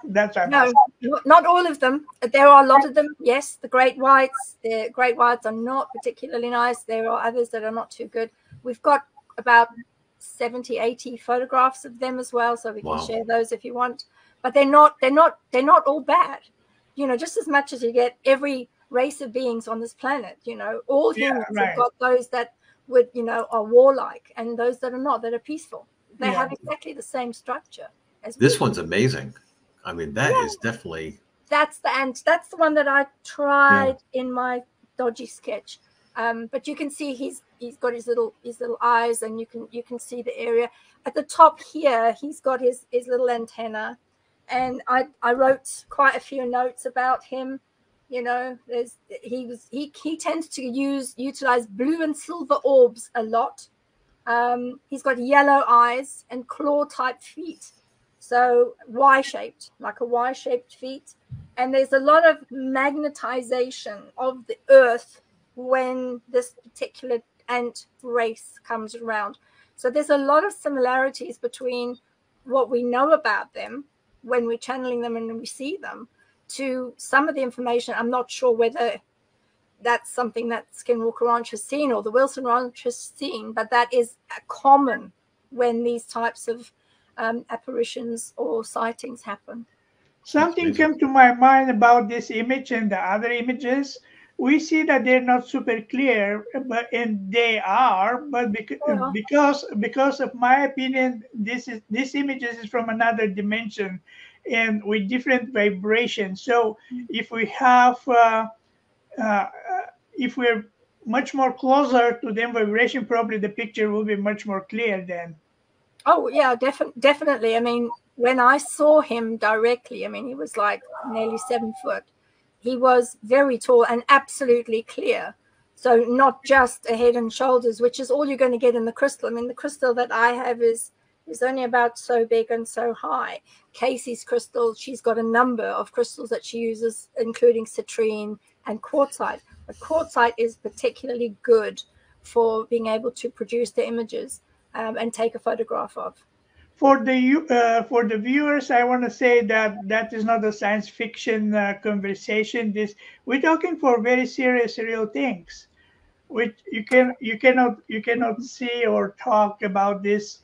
That's what I'm asking. Not all of them. There are a lot of them. Yes, the great whites. The great whites are not particularly nice. There are others that are not too good. We've got about 70, 80 photographs of them as well, so we can share those if you want. But they're not all bad. You know, just as much as you get every race of beings on this planet, you know, all humans have got those that would, you know, are warlike, and those that are not, that are peaceful. They have exactly the same structure as this one's amazing. I mean, that is definitely. That's the one that I tried in my dodgy sketch. But you can see he's got his little eyes, and you can see the area at the top here. He's got his little antenna, and I wrote quite a few notes about him. You know, he tends to utilize blue and silver orbs a lot. He's got yellow eyes and claw type feet. So Y-shaped, like a Y-shaped feet. And there's a lot of magnetization of the earth when this particular ant race comes around. So there's a lot of similarities between what we know about them when we're channeling them and we see them to some of the information. I'm not sure whether that's something that Skinwalker Ranch has seen or the Wilson Ranch has seen, but that is common when these types of apparitions or sightings happen. Something came to my mind about this image and the other images. We see that they're not super clear, and they are. But because of my opinion, this images is from another dimension, and with different vibrations. So if we have, if we're much more closer to them vibration, probably the picture will be much more clear then. Oh yeah, definitely. I mean, when I saw him directly, I mean, he was like nearly 7 foot. He was very tall and absolutely clear. So not just a head and shoulders, which is all you're going to get in the crystal. I mean, the crystal that I have is is only about so big and so high. Casey's crystal, she's got a number of crystals that she uses, including citrine and quartzite. But quartzite is particularly good for being able to produce the images and take a photograph of. For the viewers, I want to say that that is not a science fiction conversation. We're talking for very serious, real things, which you cannot see or talk about this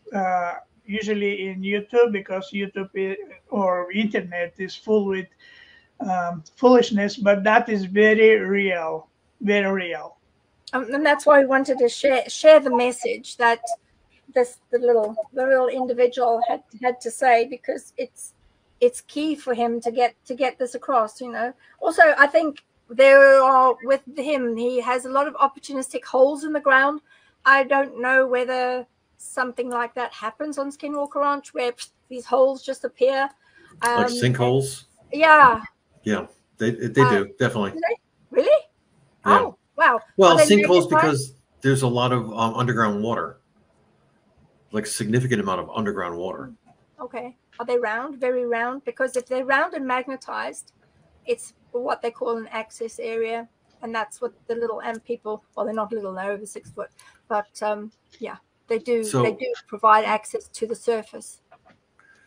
usually in YouTube, because or internet is full with foolishness. But that is very real, very real. And that's why we wanted to share the message that the little individual had to say, because it's key for him to get this across, you know. Also, I think there are, with him, he has a lot of opportunistic holes in the ground. I don't know whether something like that happens on Skinwalker Ranch, where these holes just appear, like sinkholes. Yeah, they do, definitely. Do they? Really? Yeah. Oh, wow. Well, sinkholes, because there's a lot of underground water, like significant amount of underground water. Okay. Are they round? Very round? Because if they're round and magnetized, it's what they call an access area, and that's what the little ant people, well, they're not little, they're over 6 foot, but yeah, they do provide access to the surface.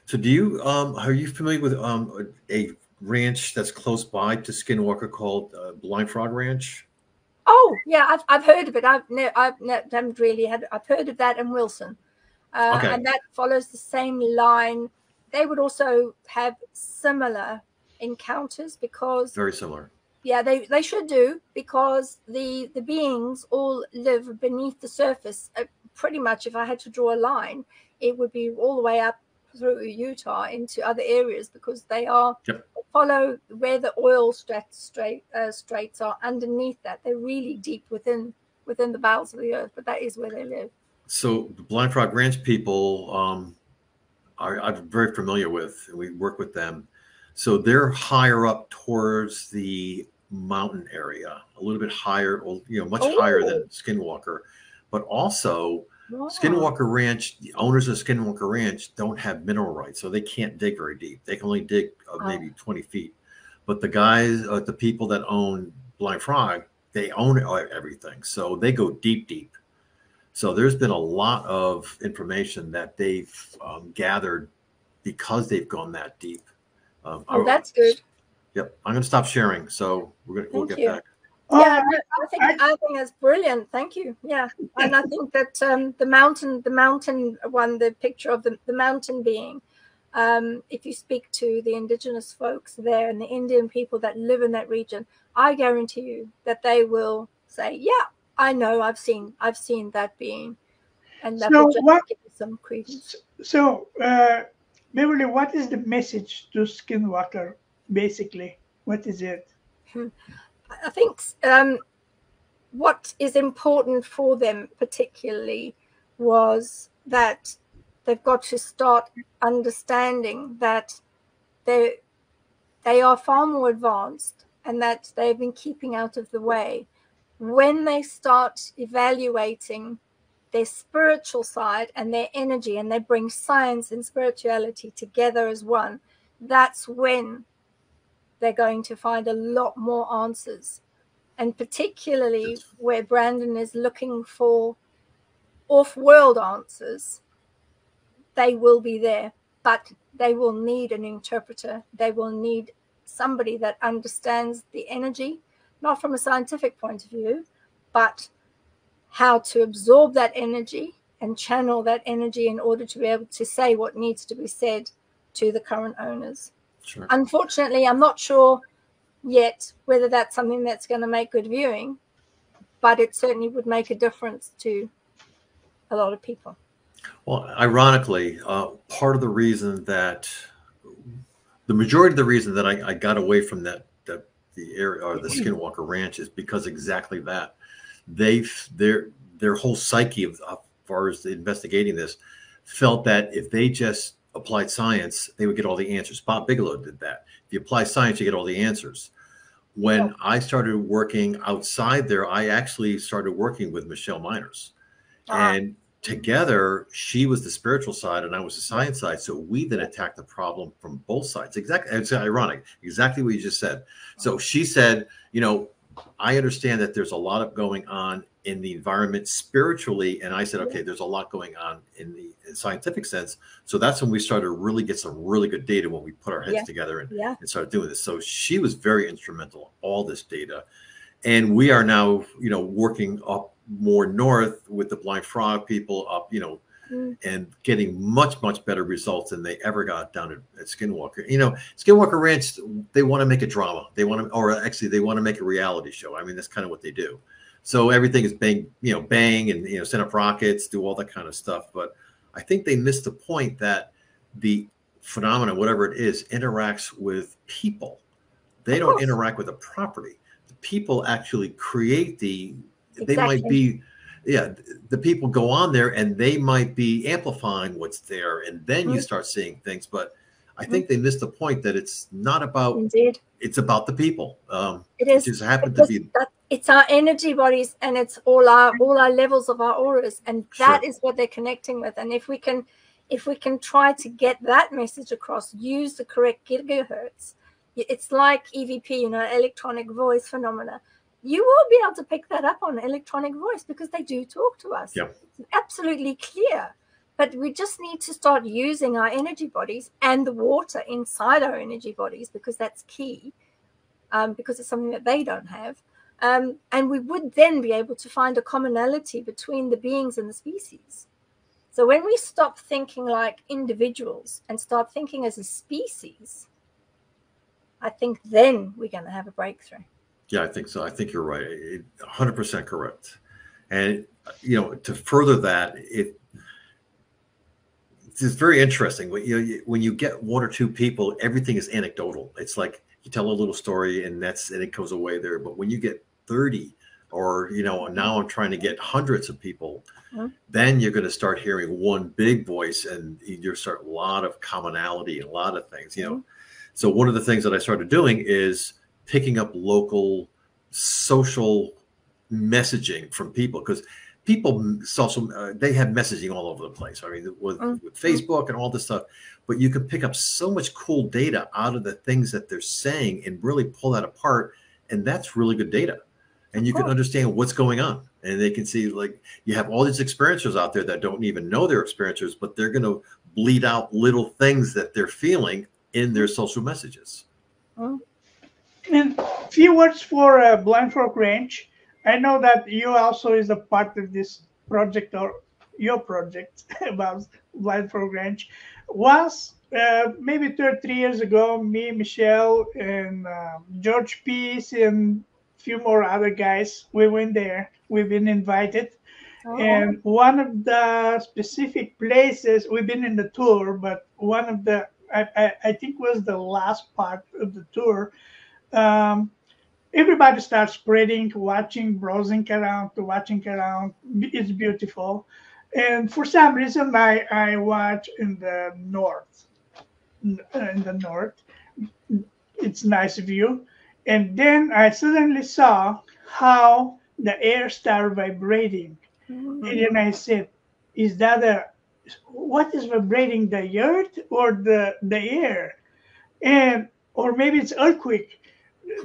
So do you are you familiar with a ranch that's close by to Skinwalker called Blind Frog Ranch? Oh yeah, I've heard of it. I've heard of that in Wilson. Okay. And that follows the same line. They would also have similar encounters, because very similar. Yeah, they should do, because the beings all live beneath the surface. Pretty much, if I had to draw a line, it would be all the way up through Utah into other areas, because they are follow where the oil straits are underneath that. They're really deep within the bowels of the earth, but that is where they live. So the Blind Frog Ranch people I'm very familiar with, and we work with them. So they're higher up towards the mountain area, a little bit higher, much higher than Skinwalker. But also, Skinwalker Ranch, the owners of Skinwalker Ranch don't have mineral rights, so they can't dig very deep. They can only dig maybe 20 feet. But the guys, the people that own Blind Frog, they own everything. So they go deep, deep. So there's been a lot of information that they've gathered because they've gone that deep. That's good. Yep, I'm going to stop sharing. So we'll get back. Yeah, I think that's brilliant. Thank you. Yeah, and I think that the mountain one, the picture of the mountain being, if you speak to the indigenous folks there and the Indian people that live in that region, I guarantee you that they will say, "Yeah, I know, I've seen that being," and that will just give you some credence. So, Bevърли, what is the message to Skinwalker? Basically, what is it? I think what is important for them particularly was that they've got to start understanding that they are far more advanced, and that they've been keeping out of the way. When they start evaluating their spiritual side and their energy, and they bring science and spirituality together as one, that's when they're going to find a lot more answers. And particularly where Brandon is looking for off-world answers, they will be there, but they will need an interpreter. They will need somebody that understands the energy, not from a scientific point of view, but how to absorb that energy and channel that energy in order to be able to say what needs to be said to the current owners. Sure. Unfortunately, I'm not sure yet whether that's something that's going to make good viewing, but it certainly would make a difference to a lot of people. Well, ironically, part of the reason that the majority of the reason that I got away from the area or the Skinwalker Ranch is because exactly that. Their whole psyche as far as investigating this felt that if they just applied science, they would get all the answers. Bob Bigelow did that. If you apply science, you get all the answers. When I started working outside there, I actually started working with Michelle Miners. And together, she was the spiritual side and I was the science side. So we then attacked the problem from both sides. Exactly. It's ironic. Exactly what you just said. So she said, you know, I understand that there's a lot of going on in the environment spiritually. And I said, okay, there's a lot going on in the scientific sense. So that's when we started to really get some really good data when we put our heads together and started doing this. So she was very instrumental in all this data. And we are now, you know, working up more north with the blind frog people up, you know, and getting much, much better results than they ever got down at Skinwalker. You know, Skinwalker Ranch, they want to make a drama. They want to, or actually they want to make a reality show. I mean, that's kind of what they do. So everything is bang, you know, bang and, you know, send up rockets, do all that kind of stuff. But I think they missed the point that the phenomena, whatever it is, interacts with people. They don't interact with the property. The people actually create the, they might be, the people go on there and they might be amplifying what's there. And then you start seeing things. But I think they missed the point that it's not about, it's about the people. It is. It just happened to be. It's our energy bodies and it's all our levels of our auras. And that is what they're connecting with. And if we can try to get that message across, use the correct gigahertz, it's like EVP, you know, electronic voice phenomena. You will be able to pick that up on electronic voice because they do talk to us. Yep. It's absolutely clear. But we just need to start using our energy bodies and the water inside our energy bodies because that's key, because it's something that they don't have. And we would then be able to find a commonality between the beings and the species. So when we stop thinking like individuals and start thinking as a species, I think then we're going to have a breakthrough. Yeah, I think so. I think you're right. 100% correct. And, you know, to further that, it's very interesting. When you get one or two people, everything is anecdotal. It's like you tell a little story and it goes away there. But when you get 30 or, you know, now I'm trying to get hundreds of people, then you're going to start hearing one big voice and you start a lot of commonality and a lot of things, you know. So one of the things that I started doing is picking up local social messaging from people, because people social they have messaging all over the place. I mean, with Facebook and all this stuff, but you can pick up so much cool data out of the things that they're saying and really pull that apart. And that's really good data. And you can understand what's going on. And they can see, like, you have all these experiencers out there that don't even know they're experiencers, but they're going to bleed out little things that they're feeling in their social messages. And a few words for Blind Frog Ranch. I know that you also is a part of this project, or your project about Blind Frog Ranch. Was maybe 2 or 3 years ago, me, Michelle, and George Peace, and a few more other guys, we went there. We've been invited. And one of the specific places, we've been in the tour, but one of the, I think was the last part of the tour, everybody starts spreading, watching, browsing around, It's beautiful. And for some reason, I watch in the north. It's nice view. And then I suddenly saw how the air started vibrating. And then I said, is that what is vibrating, the earth or the air? And, or maybe it's earthquake.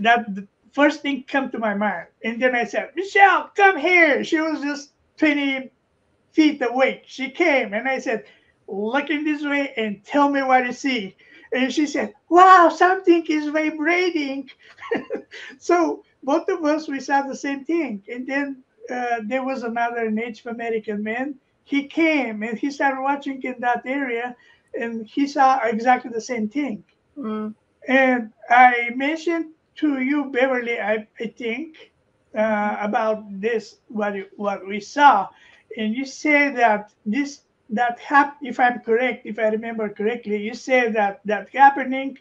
That the first thing come to my mind. And then I said, Michelle, come here. She was just 20 feet away. She came and I said, look in this way and tell me what you see. And she said, wow, something is vibrating. So both of us, we saw the same thing. And then there was another Native American man. He came and he started watching in that area and he saw exactly the same thing. And I mentioned to you, Bevърли, I think, about this, what we saw. And you say that if I'm correct, if I remember correctly, you say that happening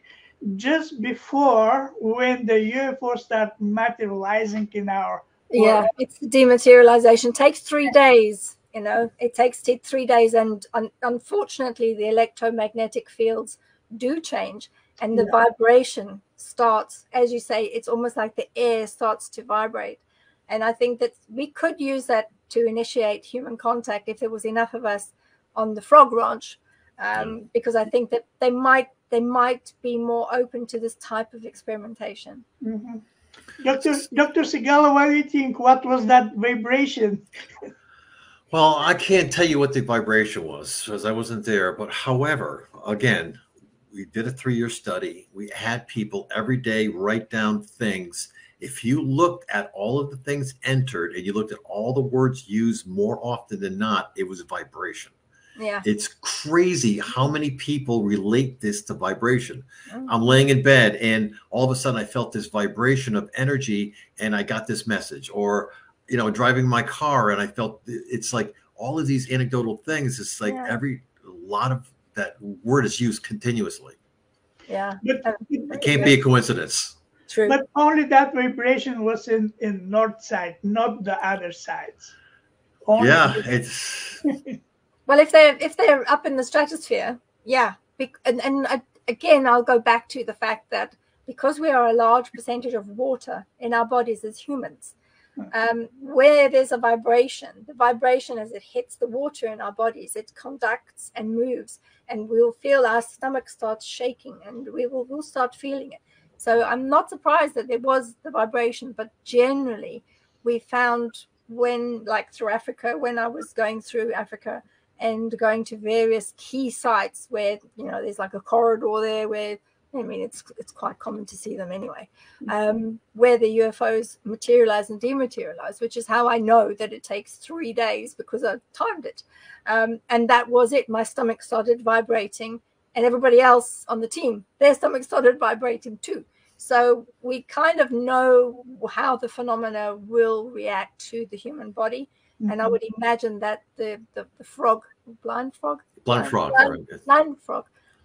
just before when the UFO start materializing in our world. Yeah, it's the dematerialization. It takes 3 days, you know, it takes 3 days. And unfortunately, the electromagnetic fields do change and the vibration starts, as you say, it's almost like the air starts to vibrate. And I think that we could use that to initiate human contact if there was enough of us on the Frog Ranch, because I think that they might be more open to this type of experimentation. Mm-hmm. Dr. Segala, what do you think? What was that vibration? Well, I can't tell you what the vibration was because I wasn't there. But however, again, we did a 3-year study. We had people every day write down things. If you looked at all of the things entered and you looked at all the words used more often than not, it was a vibration. Yeah. It's crazy how many people relate this to vibration. I'm laying in bed and all of a sudden I felt this vibration of energy and I got this message, or, you know, driving my car and I felt, it's like all of these anecdotal things. It's like a lot of that word is used continuously. Yeah. It can't be a coincidence. True. But only that vibration was in north side, not the other sides. Only It's well, if they're up in the stratosphere, yeah. And again, I'll go back to the fact that because we are a large percentage of water in our bodies as humans, where there's a vibration, the vibration as it hits the water in our bodies, it conducts and moves, and we'll feel our stomach starts shaking, and we'll start feeling it. So I'm not surprised that there was the vibration, but generally we found when, like through Africa, when I was going through Africa and going to various key sites where, you know, there's like a corridor there where, I mean, it's quite common to see them anyway, where the UFOs materialize and dematerialize, which is how I know that it takes 3 days because I timed it. And that was it. My stomach started vibrating, and everybody else on the team, their stomach started vibrating too. So we kind of know how the phenomena will react to the human body. And I would imagine that the blind frog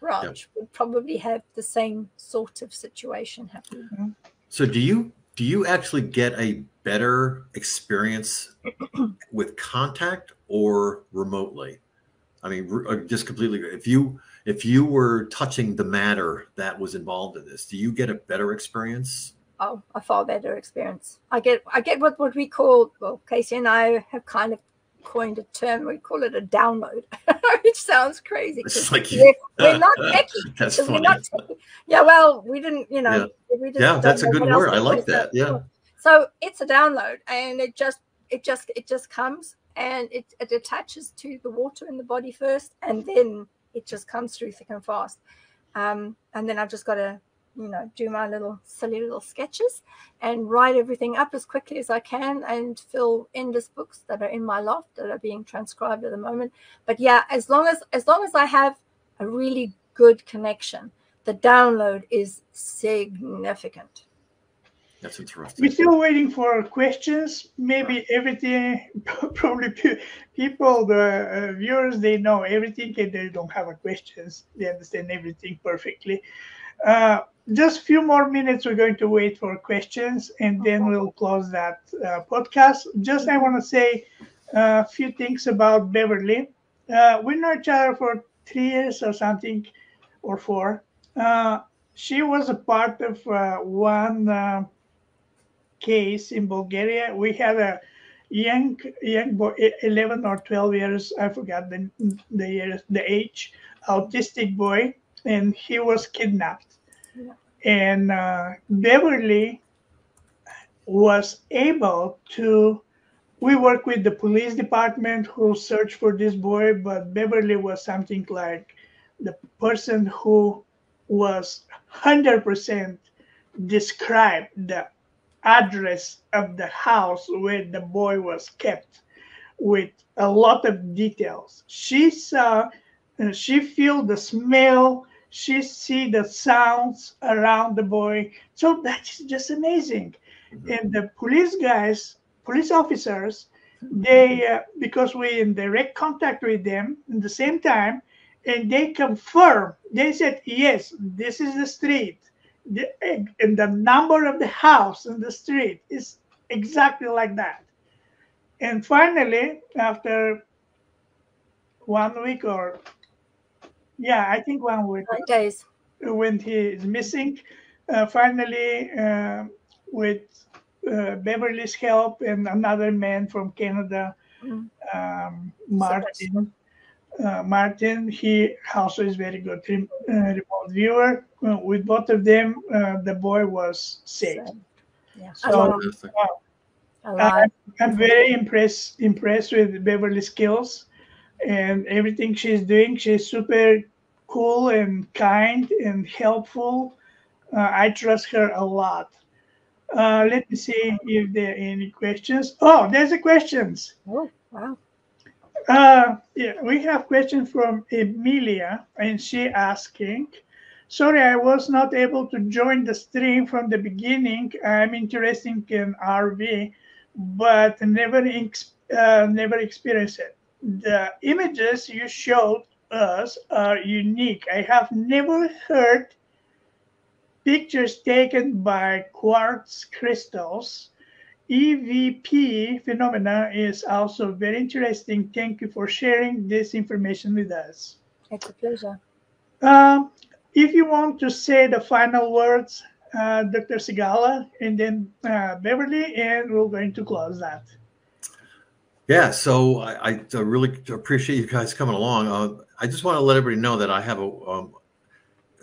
ranch would probably have the same sort of situation happening. So do you actually get a better experience with contact or remotely? I mean, just completely. If you were touching the matter that was involved in this, do you get a better experience? Oh, a far better experience. I get what we call, well, Casey and I have kind of coined a term. We call it a download, which sounds crazy. It's like we're not techie. That's funny. We're not techie. Yeah, well, we didn't, you know. Yeah, we just that's a good word. I like that. Yeah. So it's a download, and it just comes, and it attaches to the water in the body first, and then it just comes through thick and fast. And then I've just got to, you know, do my silly little sketches and write everything up as quickly as I can and fill endless books that are in my loft that are being transcribed at the moment. But yeah, as long as I have a really good connection, the download is significant. That's interesting. We're still waiting for questions. Maybe everything, probably people, the viewers, they know everything and they don't have questions. They understand everything perfectly. Just a few more minutes. We're going to wait for questions and then we'll close that podcast. Just I want to say a few things about Bevърли. We know each other for 3 years or something, or 4. She was a part of one case in Bulgaria. We had a young boy, 11 or 12 years, I forgot the age, autistic boy, and he was kidnapped. Yeah. And Bevърli was able to, we work with the police department who searched for this boy, but Bevърli was something like the person who was 100% described the address of the house where the boy was kept with a lot of details. She saw, she feel the smell, she see the sounds around the boy. So that's just amazing. And the police officers, they, because we're in direct contact with them at the same time, and they confirm, they said, yes, this is the street. And the number of the house in the street is exactly like that. And finally, after 1 week or, yeah, I think 1 week. 9 days. When he is missing, finally, with Bevърli's help and another man from Canada, Martin. Martin, he also is very good remote viewer. With both of them, the boy was saved. Yeah. So I'm very impressed with Bevърli's skills and everything she's doing. She's super cool and kind and helpful. I trust her a lot. Let me see if there are any questions. Oh, there's a questions. Oh, wow. Yeah, we have question from Emilia, and she asking, sorry, I was not able to join the stream from the beginning. I'm interested in RV, but never experienced it. The images you showed us are unique. I have never heard pictures taken by quartz crystals. EVP phenomena is also very interesting. Thank you for sharing this information with us. It's a pleasure. If you want to say the final words, Dr. Segala, and then Bevърli, and we're going to close that. Yeah, so I really appreciate you guys coming along. I just want to let everybody know that I have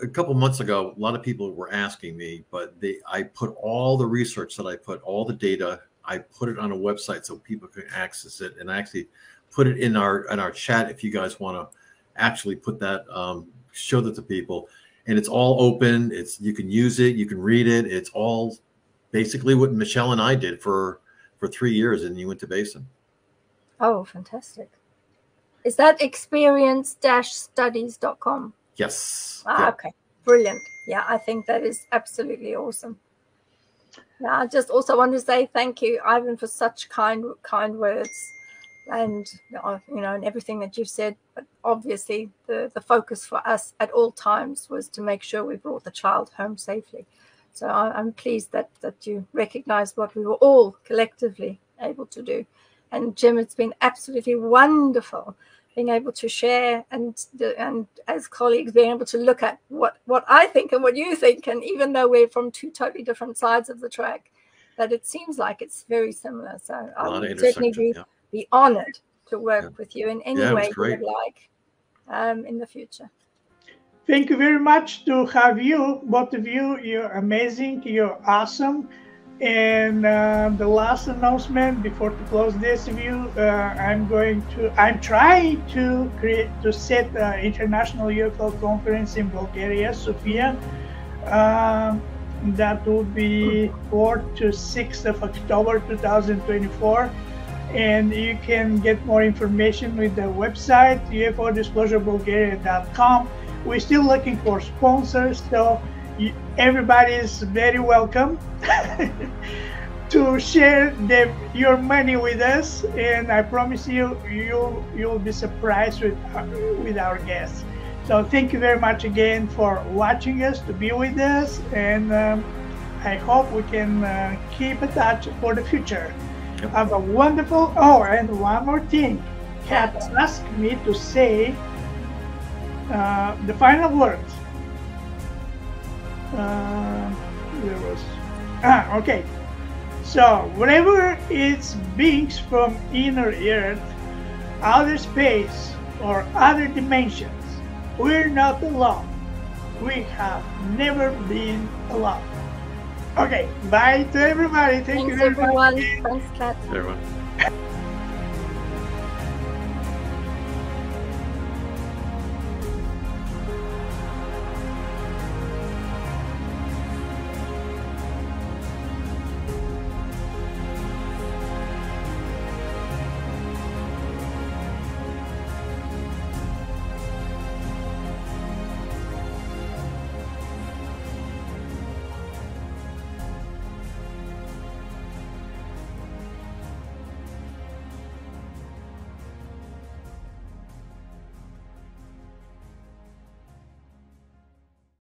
a couple months ago, a lot of people were asking me, but I put all the research that I put, all the data, I put it on a website so people can access it, and I actually put it in our chat if you guys want to actually put that, show that to people. And it's all open. You can use it, you can read it. It's all basically what Michelle and I did for 3 years in Uinta Basin. Oh, fantastic! Is that experience-studies.com? Yes. Ah, okay, brilliant. Yeah, I think that is absolutely awesome. Yeah, I just also want to say thank you, Ivan, for such kind words, and and everything that you've said. But obviously, the focus for us at all times was to make sure we brought the child home safely. So I'm pleased that you recognized what we were all collectively able to do. And Jim, it's been absolutely wonderful being able to share and as colleagues being able to look at what I think and what you think, and even though we're from two totally different sides of the track, that it seems like it's very similar. So I would certainly be honored to work with you in any way you would like in the future. Thank you very much to have you, both of you. You're amazing. You're awesome. And the last announcement before to close this review, I'm trying to set an international UFO conference in Bulgaria, Sofia. That will be 4th to 6th of October 2024. And you can get more information with the website ufodisclosurebulgaria.com. We're still looking for sponsors, so everybody is very welcome to share your money with us, and I promise you'll be surprised with our guests. So thank you very much again for watching us, to be with us, and I hope we can keep in touch for the future. Yep. Have a wonderful. Oh, and one more thing, Kat asked me to say the final words. Okay. So whatever it's beings from inner earth, outer space, or other dimensions, we're not alone. We have never been alone. Okay, bye to everybody. Thank you very much. Thanks, Kat. Everyone.